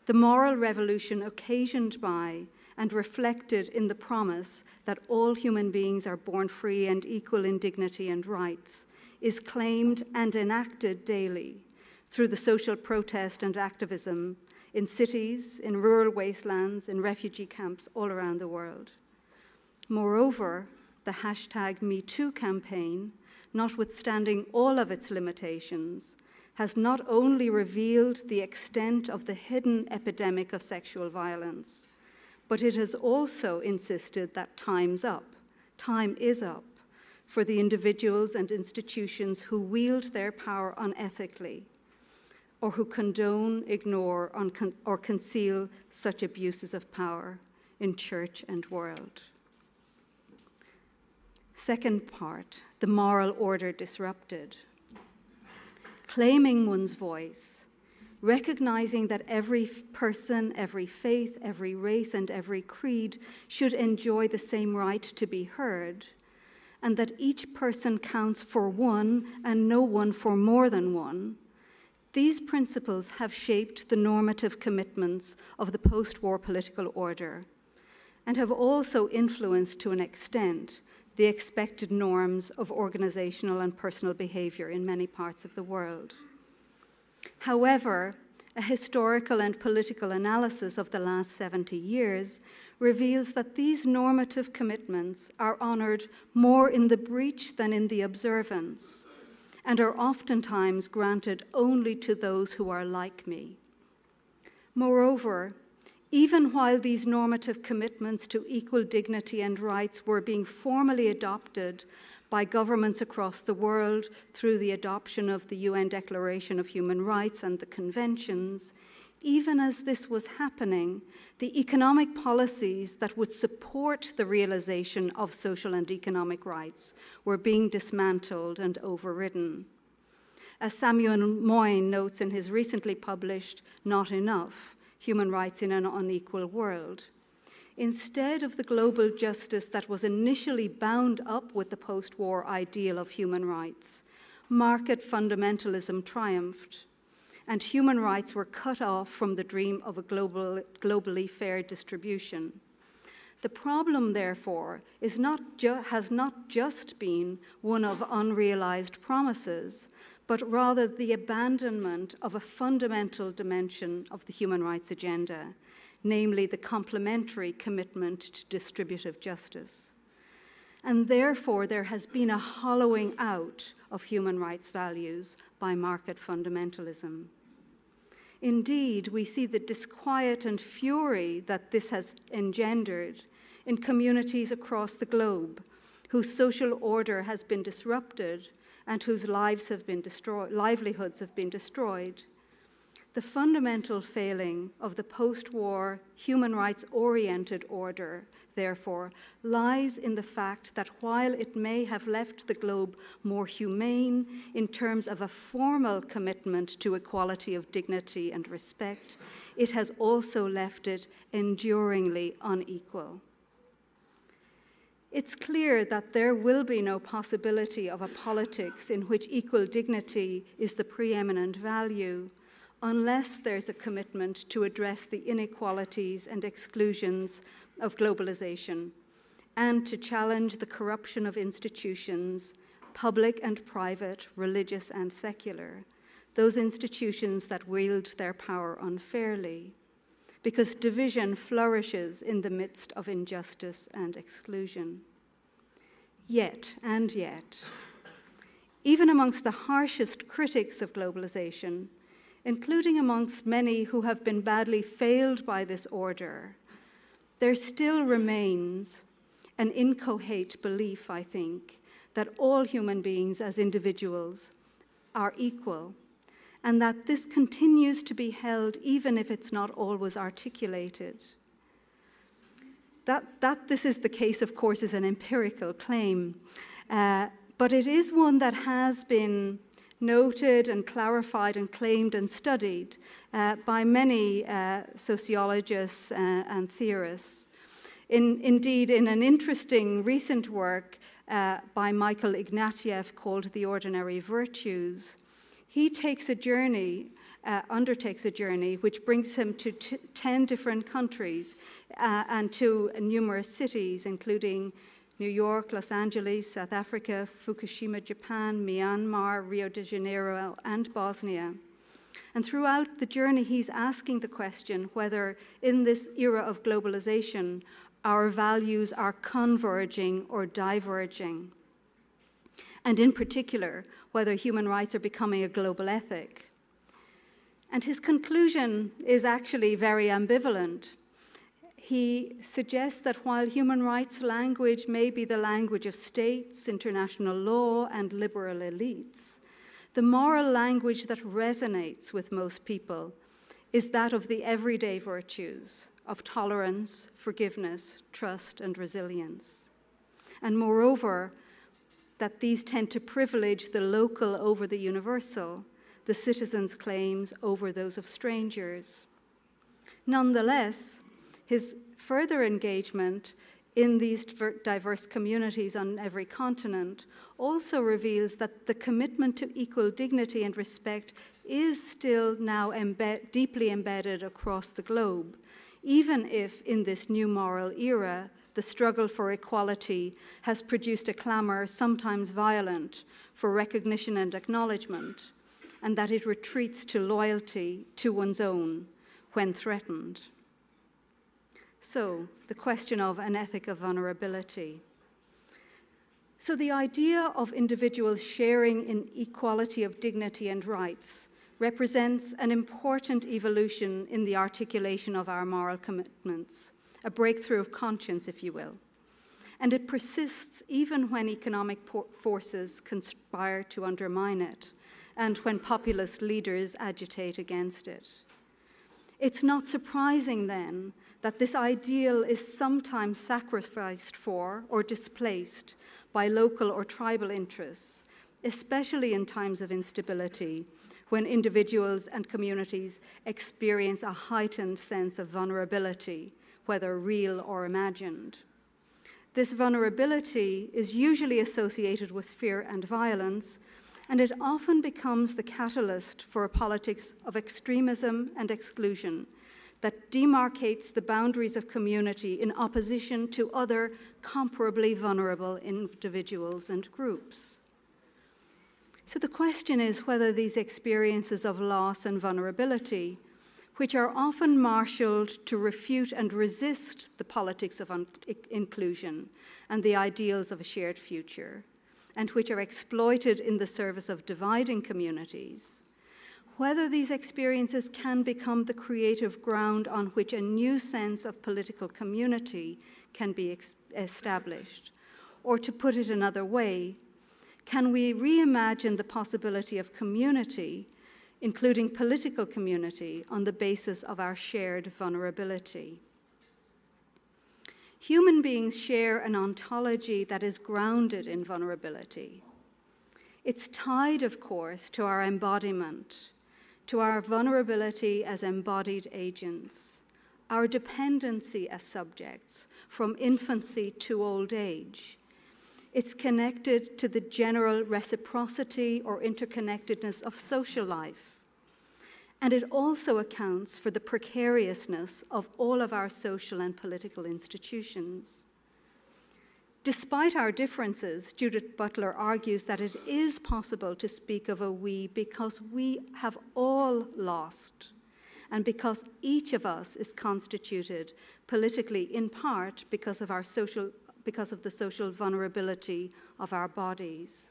The moral revolution occasioned by and reflected in the promise that all human beings are born free and equal in dignity and rights is claimed and enacted daily through the social protest and activism in cities, in rural wastelands, in refugee camps all around the world. Moreover, the #MeToo campaign, notwithstanding all of its limitations, has not only revealed the extent of the hidden epidemic of sexual violence, but it has also insisted that time's up, time is up, for the individuals and institutions who wield their power unethically, or who condone, ignore, or conceal such abuses of power in church and world. Second part, the moral order disrupted. Claiming one's voice, recognizing that every person, every faith, every race, and every creed should enjoy the same right to be heard, and that each person counts for one and no one for more than one, these principles have shaped the normative commitments of the post-war political order and have also influenced, to an extent, the expected norms of organizational and personal behavior in many parts of the world. However, a historical and political analysis of the last 70 years reveals that these normative commitments are honored more in the breach than in the observance, and are oftentimes granted only to those who are like me. Moreover, even while these normative commitments to equal dignity and rights were being formally adopted by governments across the world through the adoption of the UN Declaration of Human Rights and the conventions, even as this was happening, the economic policies that would support the realization of social and economic rights were being dismantled and overridden. As Samuel Moyn notes in his recently published Not Enough, Human Rights in an Unequal World, instead of the global justice that was initially bound up with the post-war ideal of human rights, market fundamentalism triumphed, and human rights were cut off from the dream of a globally fair distribution. The problem, therefore, has not just been one of unrealized promises, but rather the abandonment of a fundamental dimension of the human rights agenda, namely the complementary commitment to distributive justice. And therefore, there has been a hollowing out of human rights values by market fundamentalism. Indeed, we see the disquiet and fury that this has engendered in communities across the globe, whose social order has been disrupted and whose livelihoods have been destroyed. The fundamental failing of the post-war human rights-oriented order, therefore, lies in the fact that while it may have left the globe more humane in terms of a formal commitment to equality of dignity and respect, it has also left it enduringly unequal. It's clear that there will be no possibility of a politics in which equal dignity is the preeminent value unless there's a commitment to address the inequalities and exclusions of globalization and to challenge the corruption of institutions, public and private, religious and secular, those institutions that wield their power unfairly, because division flourishes in the midst of injustice and exclusion. Yet, even amongst the harshest critics of globalization, including amongst many who have been badly failed by this order, there still remains an inchoate belief, I think, that all human beings as individuals are equal, and that this continues to be held even if it's not always articulated. That this is the case, of course, is an empirical claim, but it is one that has been noted and clarified and claimed and studied by many sociologists and theorists. Indeed, in an interesting recent work by Michael Ignatieff called The Ordinary Virtues, he takes a journey, undertakes a journey which brings him to 10 different countries and to numerous cities, including New York, Los Angeles, South Africa, Fukushima, Japan, Myanmar, Rio de Janeiro, and Bosnia. And throughout the journey, he's asking the question whether in this era of globalization, our values are converging or diverging. And in particular, whether human rights are becoming a global ethic. And his conclusion is actually very ambivalent. He suggests that while human rights language may be the language of states, international law, and liberal elites, the moral language that resonates with most people is that of the everyday virtues of tolerance, forgiveness, trust, and resilience. And moreover, that these tend to privilege the local over the universal, the citizen's claims over those of strangers. Nonetheless, his further engagement in these diverse communities on every continent also reveals that the commitment to equal dignity and respect is still now deeply embedded across the globe, even if in this new moral era, the struggle for equality has produced a clamor, sometimes violent, for recognition and acknowledgement, and that it retreats to loyalty to one's own when threatened. So, the question of an ethic of vulnerability. So the idea of individuals sharing in equality of dignity and rights represents an important evolution in the articulation of our moral commitments, a breakthrough of conscience, if you will. And it persists even when economic forces conspire to undermine it, and when populist leaders agitate against it. It's not surprising, then, that this ideal is sometimes sacrificed for or displaced by local or tribal interests, especially in times of instability, when individuals and communities experience a heightened sense of vulnerability, whether real or imagined. This vulnerability is usually associated with fear and violence, and it often becomes the catalyst for a politics of extremism and exclusion that demarcates the boundaries of community in opposition to other comparably vulnerable individuals and groups. So the question is whether these experiences of loss and vulnerability, which are often marshaled to refute and resist the politics of inclusion and the ideals of a shared future, and which are exploited in the service of dividing communities, whether these experiences can become the creative ground on which a new sense of political community can be established. Or to put it another way, can we reimagine the possibility of community, including political community, on the basis of our shared vulnerability? Human beings share an ontology that is grounded in vulnerability. It's tied, of course, to our embodiment, to our vulnerability as embodied agents, our dependency as subjects from infancy to old age. It's connected to the general reciprocity or interconnectedness of social life. And it also accounts for the precariousness of all of our social and political institutions. Despite our differences, Judith Butler argues that it is possible to speak of a we because we have all lost, and because each of us is constituted politically in part because of the social vulnerability of our bodies.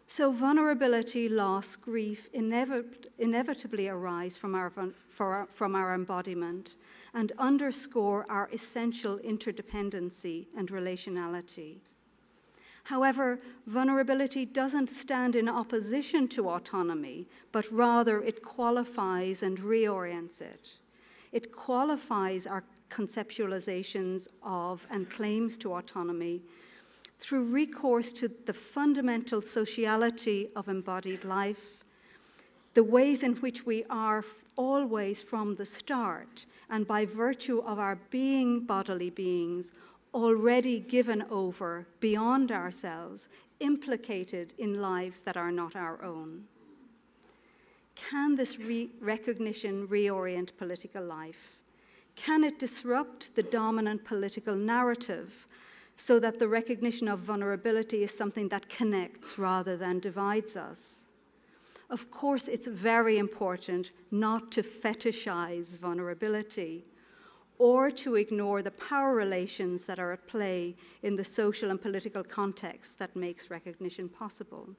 So vulnerability, loss, grief inevitably arise from our embodiment and underscore our essential interdependency and relationality. However, vulnerability doesn't stand in opposition to autonomy, but rather it qualifies and reorients it. It qualifies our conceptualizations of and claims to autonomy through recourse to the fundamental sociality of embodied life, the ways in which we are always from the start, and by virtue of our being bodily beings, already given over beyond ourselves, implicated in lives that are not our own. Can this recognition reorient political life? Can it disrupt the dominant political narrative so that the recognition of vulnerability is something that connects rather than divides us? Of course, it's very important not to fetishize vulnerability or to ignore the power relations that are at play in the social and political context that makes recognition possible.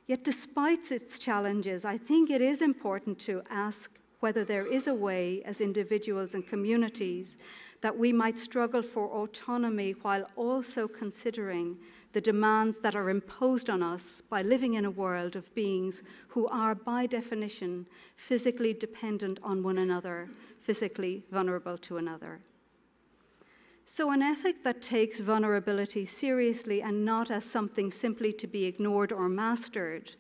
Yet despite its challenges, I think it is important to ask whether there is a way as individuals and communities that we might struggle for autonomy while also considering the demands that are imposed on us by living in a world of beings who are, by definition, physically dependent on one another, physically vulnerable to another. So an ethic that takes vulnerability seriously and not as something simply to be ignored or mastered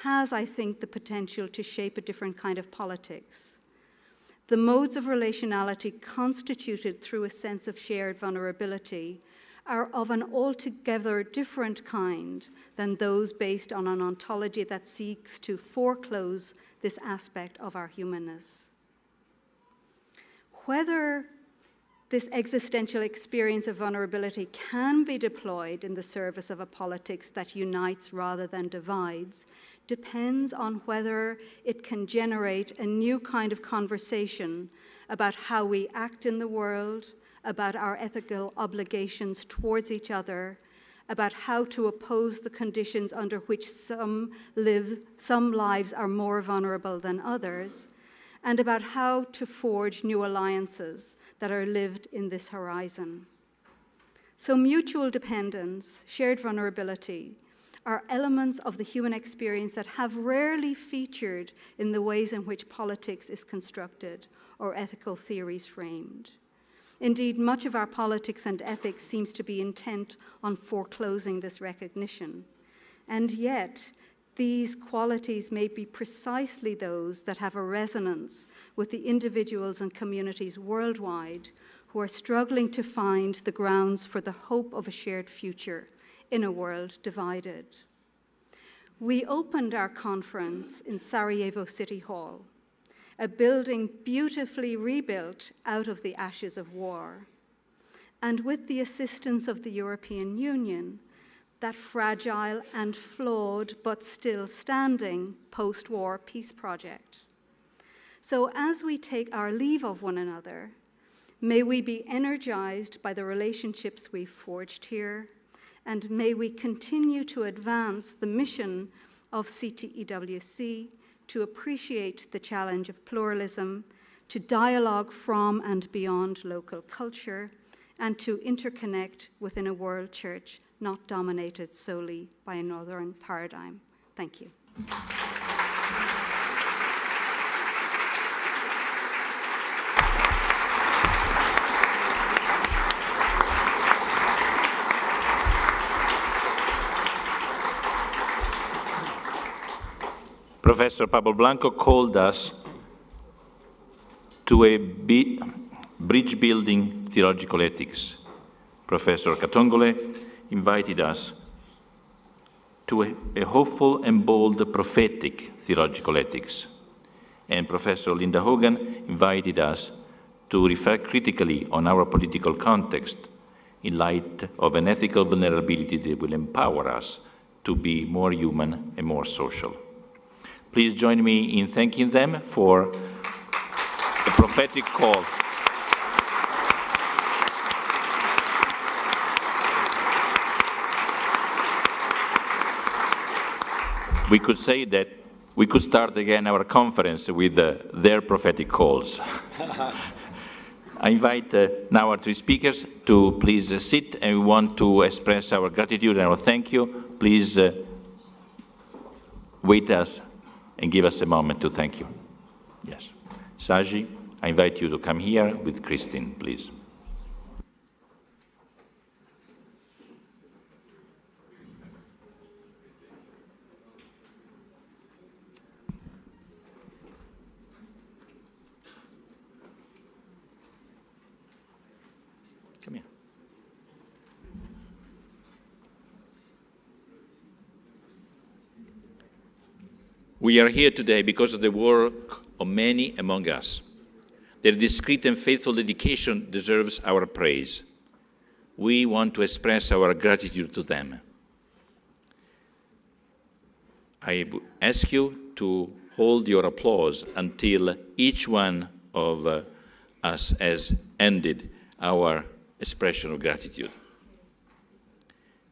has, I think, the potential to shape a different kind of politics. The modes of relationality constituted through a sense of shared vulnerability are of an altogether different kind than those based on an ontology that seeks to foreclose this aspect of our humanness. Whether this existential experience of vulnerability can be deployed in the service of a politics that unites rather than divides depends on whether it can generate a new kind of conversation about how we act in the world, about our ethical obligations towards each other, about how to oppose the conditions under which some lives are more vulnerable than others, and about how to forge new alliances that are lived in this horizon. So mutual dependence, shared vulnerability, are elements of the human experience that have rarely featured in the ways in which politics is constructed or ethical theories framed. Indeed, much of our politics and ethics seems to be intent on foreclosing this recognition. And yet, these qualities may be precisely those that have a resonance with the individuals and communities worldwide who are struggling to find the grounds for the hope of a shared future in a world divided. We opened our conference in Sarajevo City Hall, a building beautifully rebuilt out of the ashes of war, and with the assistance of the European Union, that fragile and flawed but still standing post-war peace project. So as we take our leave of one another, may we be energized by the relationships we've forged here, and may we continue to advance the mission of CTEWC to appreciate the challenge of pluralism, to dialogue from and beyond local culture, and to interconnect within a world church not dominated solely by a northern paradigm. Thank you. Professor Pablo Blanco called us to a bridge-building theological ethics. Professor Katongole invited us to a hopeful and bold prophetic theological ethics. And Professor Linda Hogan invited us to reflect critically on our political context in light of an ethical vulnerability that will empower us to be more human and more social. Please join me in thanking them for the prophetic call. We could say that we could start again our conference with their prophetic calls. I invite now our three speakers to please sit, and we want to express our gratitude and our thank you. Please wait us and give us a moment to thank you. Yes. Saji, I invite you to come here with Christine, please. Come here. We are here today because of the work of many among us. Their discreet and faithful dedication deserves our praise. We want to express our gratitude to them. I ask you to hold your applause until each one of us has ended our expression of gratitude.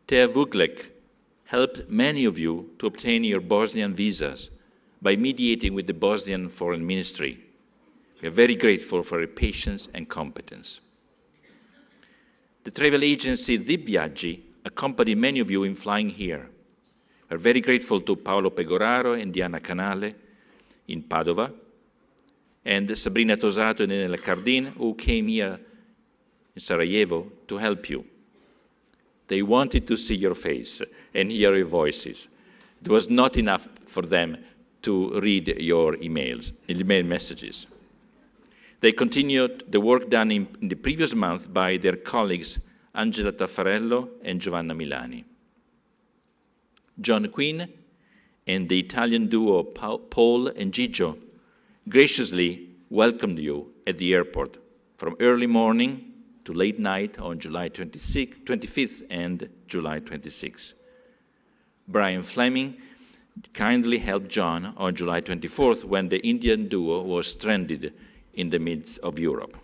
CTEWC helped many of you to obtain your Bosnian visas by mediating with the Bosnian Foreign Ministry. We are very grateful for your patience and competence. The travel agency CTEWC accompanied many of you in flying here. We are very grateful to Paolo Pegoraro and Diana Canale in Padova, and Sabrina Tosato and Enela Cardin, who came here in Sarajevo to help you. They wanted to see your face and hear your voices. It was not enough for them to read your email messages. They continued the work done in the previous month by their colleagues Angela Taffarello and Giovanna Milani. John Quinn and the Italian duo Paul and Gigio graciously welcomed you at the airport from early morning to late night on July 25th and July 26th. Brian Fleming kindly helped John on July 24th when the Indian duo was stranded in the midst of Europe.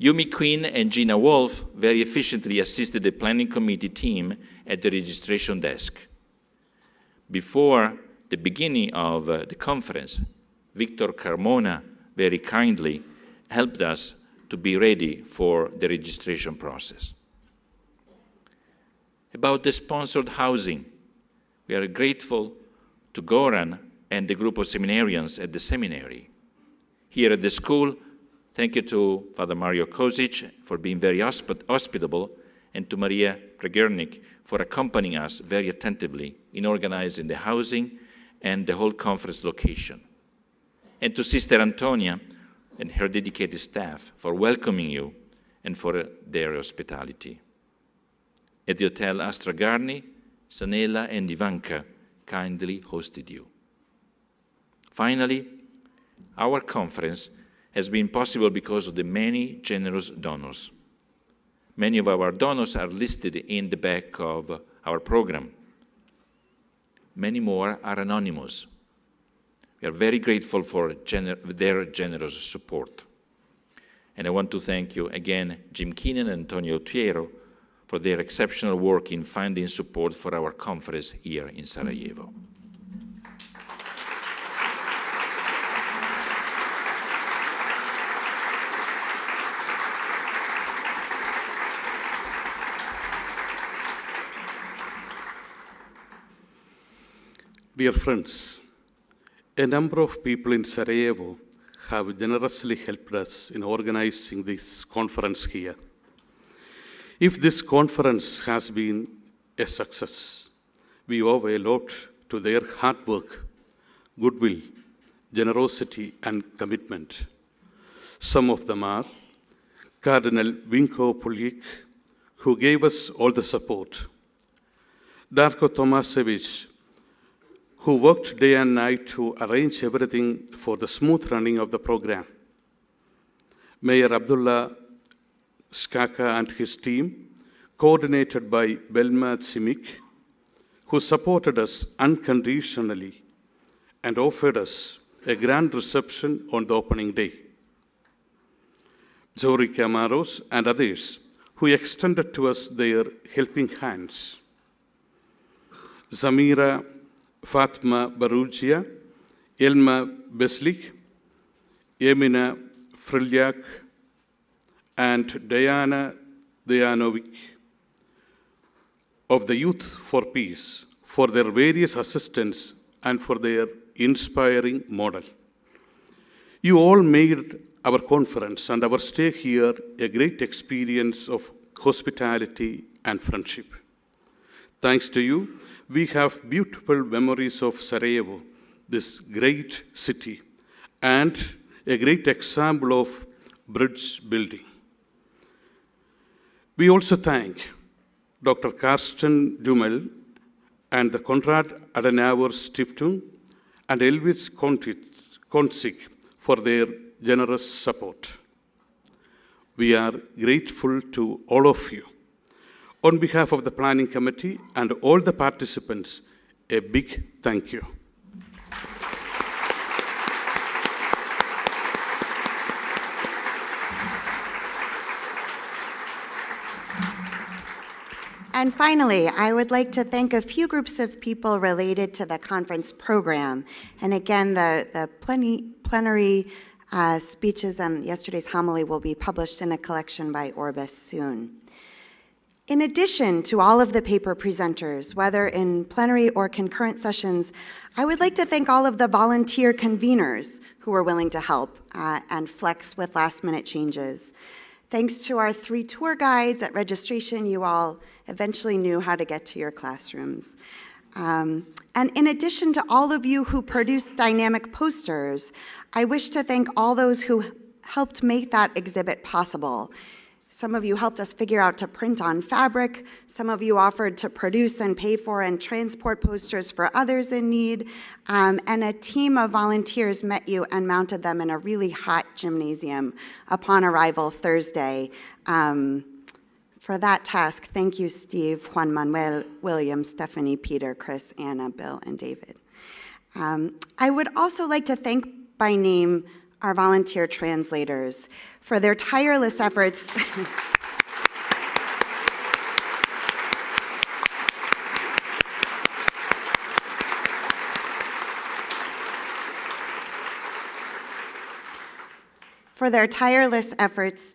Yumi Quinn and Gina Wolf very efficiently assisted the planning committee team at the registration desk. Before the beginning of the conference, Victor Carmona very kindly helped us to be ready for the registration process. About the sponsored housing, we are grateful to Goran and the group of seminarians at the seminary. Here at the school, thank you to Father Mario Kozic for being very hospitable, and to Maria Pregernik for accompanying us very attentively in organizing the housing and the whole conference location. And to Sister Antonia and her dedicated staff for welcoming you and for their hospitality. At the Hotel Astragarni, Sanela and Ivanka kindly hosted you. Finally, our conference has been possible because of the many generous donors. Many of our donors are listed in the back of our program. Many more are anonymous. We are very grateful for their generous support. And I want to thank you again, Jim Keenan and Antonio Tiero, for their exceptional work in finding support for our conference here in Sarajevo. Dear friends, a number of people in Sarajevo have generously helped us in organizing this conference here. If this conference has been a success, we owe a lot to their hard work, goodwill, generosity, and commitment. Some of them are Cardinal Vinko Pulic, who gave us all the support, Darko Tomasevic, who worked day and night to arrange everything for the smooth running of the program, Mayor Abdullah Skaka and his team, coordinated by Belma Simic, who supported us unconditionally and offered us a grand reception on the opening day. Zori Camaros and others who extended to us their helping hands. Zamira Fatma Barugia, Elma Beslik, Emina Frilyak, and Diana Dejanovic of the Youth for Peace for their various assistance and for their inspiring model. You all made our conference and our stay here a great experience of hospitality and friendship. Thanks to you, we have beautiful memories of Sarajevo, this great city, and a great example of bridge building. We also thank Dr. Karsten Dummel and the Konrad Adenauer Stiftung and Elvis Konzig for their generous support. We are grateful to all of you. On behalf of the Planning Committee and all the participants, a big thank you. And finally, I would like to thank a few groups of people related to the conference program. And again, the plenary speeches and yesterday's homily will be published in a collection by Orbis soon. In addition to all of the paper presenters, whether in plenary or concurrent sessions, I would like to thank all of the volunteer conveners who were willing to help and flex with last-minute changes. Thanks to our 3 tour guides at registration, you all eventually knew how to get to your classrooms. And in addition to all of you who produced dynamic posters, I wish to thank all those who helped make that exhibit possible. Some of you helped us figure out to print on fabric. Some of you offered to produce and pay for and transport posters for others in need. And a team of volunteers met you and mounted them in a really hot gymnasium upon arrival Thursday. For that task, thank you, Steve, Juan Manuel, William, Stephanie, Peter, Chris, Anna, Bill, and David. I would also like to thank by name our volunteer translators for their tireless efforts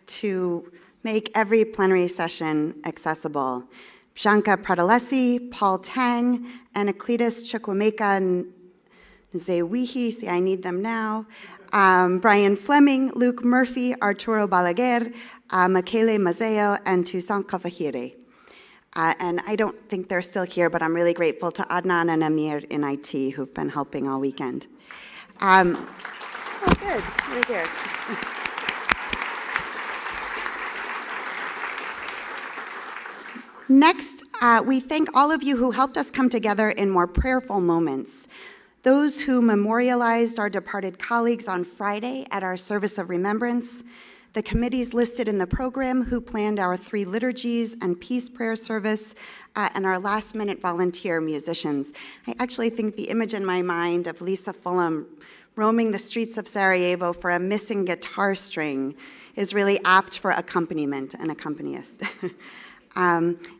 to make every plenary session accessible. Bianca Pradalesi, Paul Tang, Anacletus Chukwemeka Nzewihi, see I need them now, Brian Fleming, Luke Murphy, Arturo Balaguer, Michele Mazzeo, and Toussaint Kafahire. And I don't think they're still here, but I'm really grateful to Adnan and Amir in IT who've been helping all weekend. Oh, good, you're here. Next, we thank all of you who helped us come together in more prayerful moments. Those who memorialized our departed colleagues on Friday at our service of remembrance, the committees listed in the program who planned our 3 liturgies and peace prayer service, and our last-minute volunteer musicians. I actually think the image in my mind of Lisa Fulham roaming the streets of Sarajevo for a missing guitar string is really apt for accompaniment and accompanist.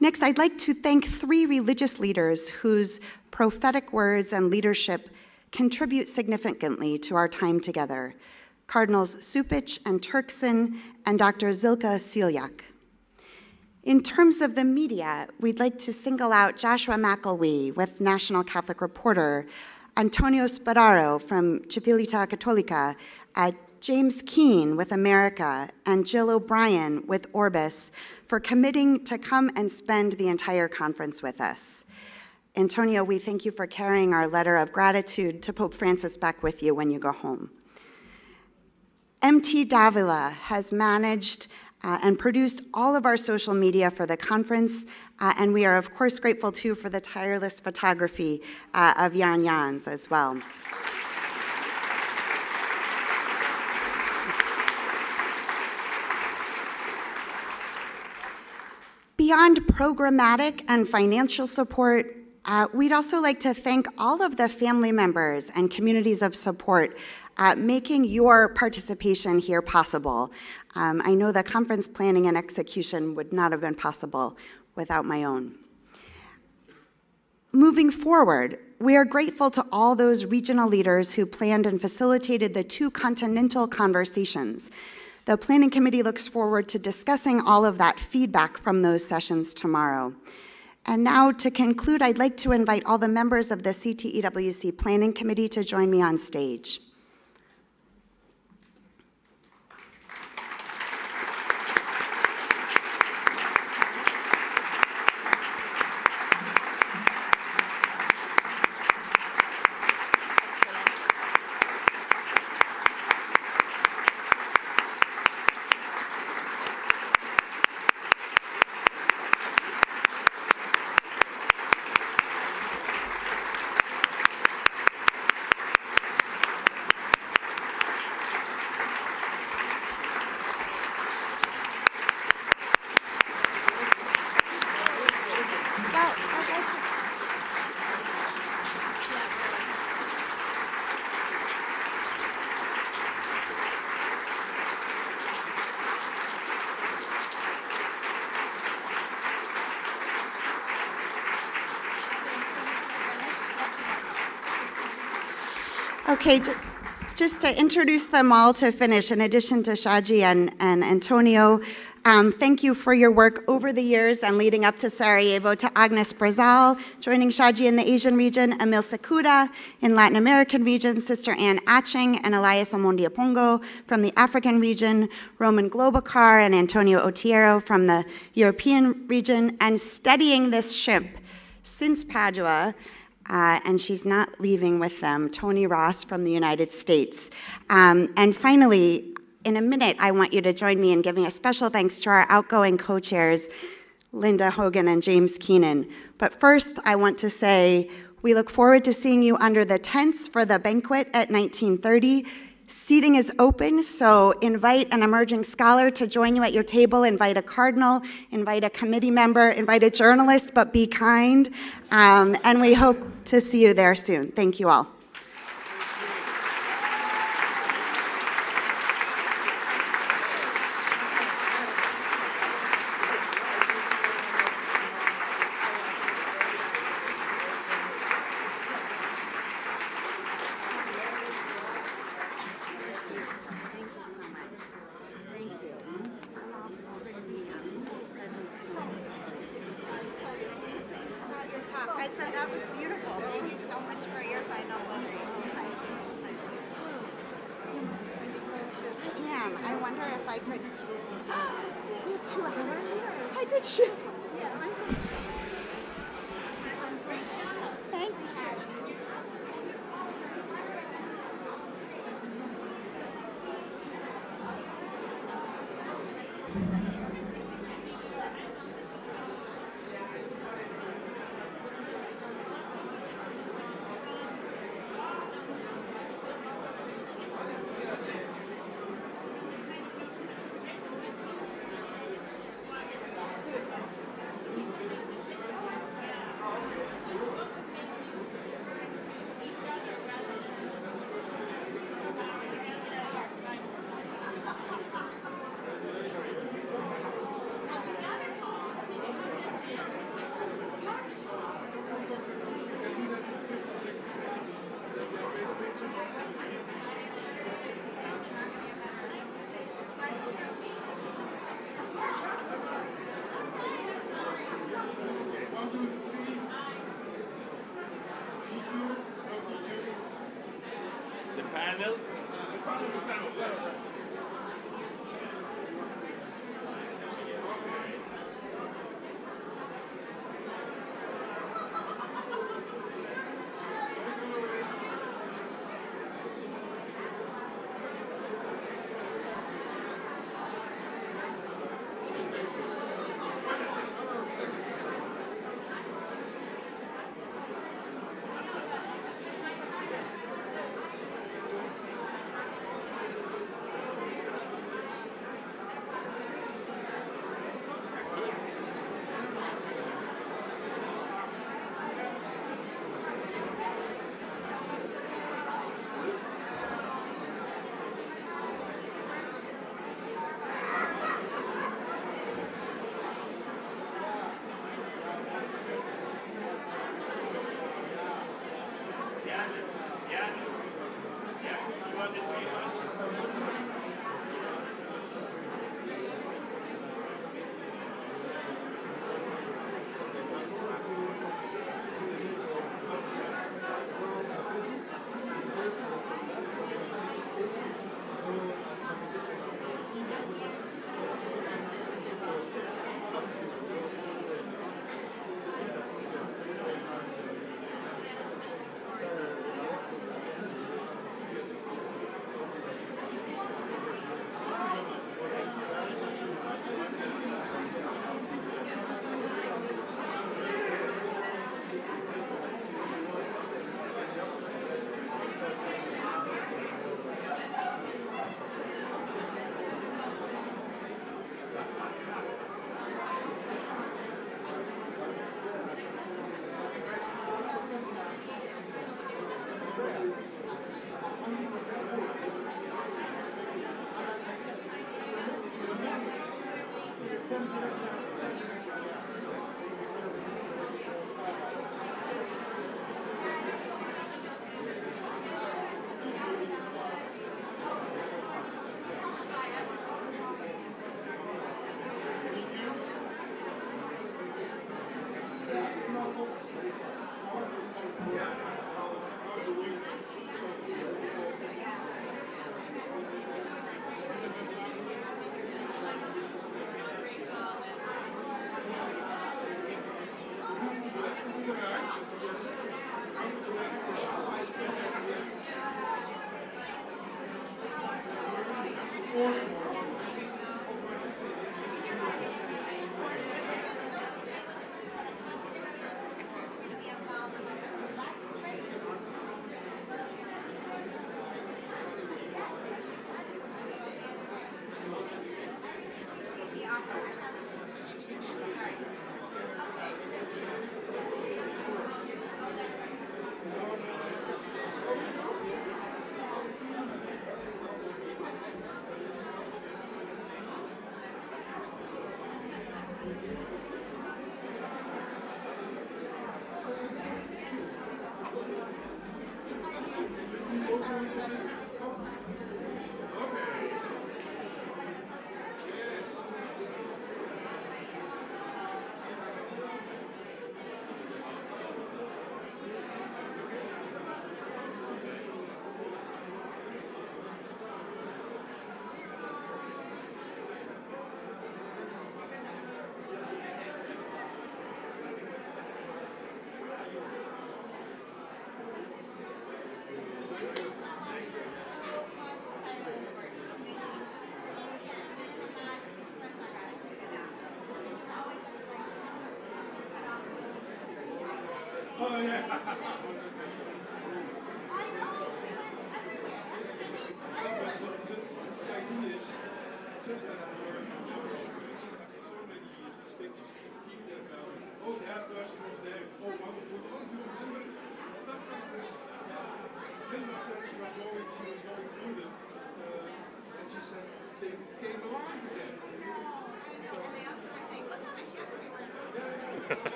Next, I'd like to thank 3 religious leaders whose prophetic words and leadership contribute significantly to our time together, Cardinals Supic and Turkson and Dr. Zilka Siljak. In terms of the media, we'd like to single out Joshua McElwee with National Catholic Reporter, Antonio Spadaro from Civiltà Cattolica, James Keane with America, and Jill O'Brien with Orbis for committing to come and spend the entire conference with us. Antonio, we thank you for carrying our letter of gratitude to Pope Francis back with you when you go home. MT Davila has managed and produced all of our social media for the conference, and we are of course grateful too for the tireless photography of Jan Jans as well. Beyond programmatic and financial support, we'd also like to thank all of the family members and communities of support making your participation here possible. I know the conference planning and execution would not have been possible without my own. Moving forward, we are grateful to all those regional leaders who planned and facilitated the 2 continental conversations. The Planning Committee looks forward to discussing all of that feedback from those sessions tomorrow. And now, to conclude, I'd like to invite all the members of the CTEWC Planning Committee to join me on stage. Okay, just to introduce them all to finish, in addition to Shaji and Antonio, thank you for your work over the years and leading up to Sarajevo, to Agnes Brazal, joining Shaji in the Asian region, Emil Sakuda in Latin American region, Sister Ann Aching and Elias Omondiapongo from the African region, Roman Globokar and Antonio Otiero from the European region, and steadying this ship since Padua, and she's not leaving with them, Tony Ross from the United States. And finally, in a minute, I want you to join me in giving a special thanks to our outgoing co-chairs, Linda Hogan and James Keenan. But first, I want to say we look forward to seeing you under the tents for the banquet at 1930. Seating is open, so invite an emerging scholar to join you at your table, invite a cardinal, invite a committee member, invite a journalist, but be kind. And we hope to see you there soon. Thank you all. I said that was beautiful. Thank you so much for your final lettering. I am. I wonder if I could. We have 2 hours. I could shoot. Yeah. Thanks. The panel.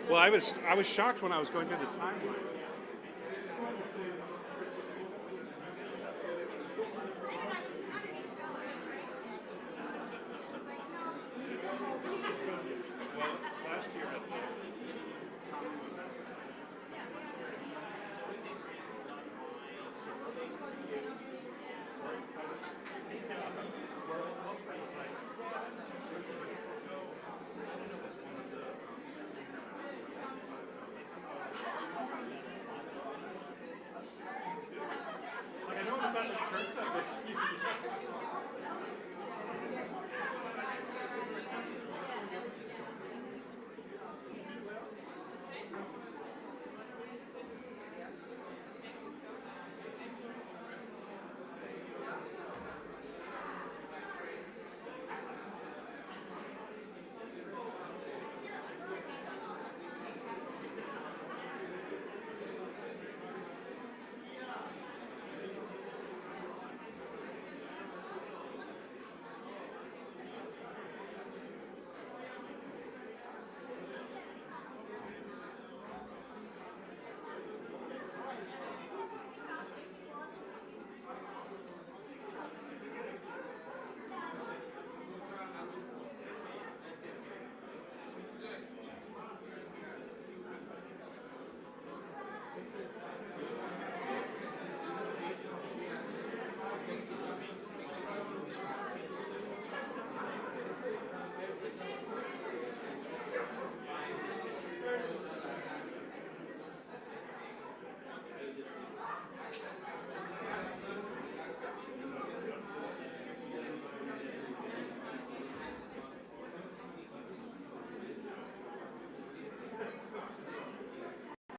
Well, I was shocked when I was going through the timeline.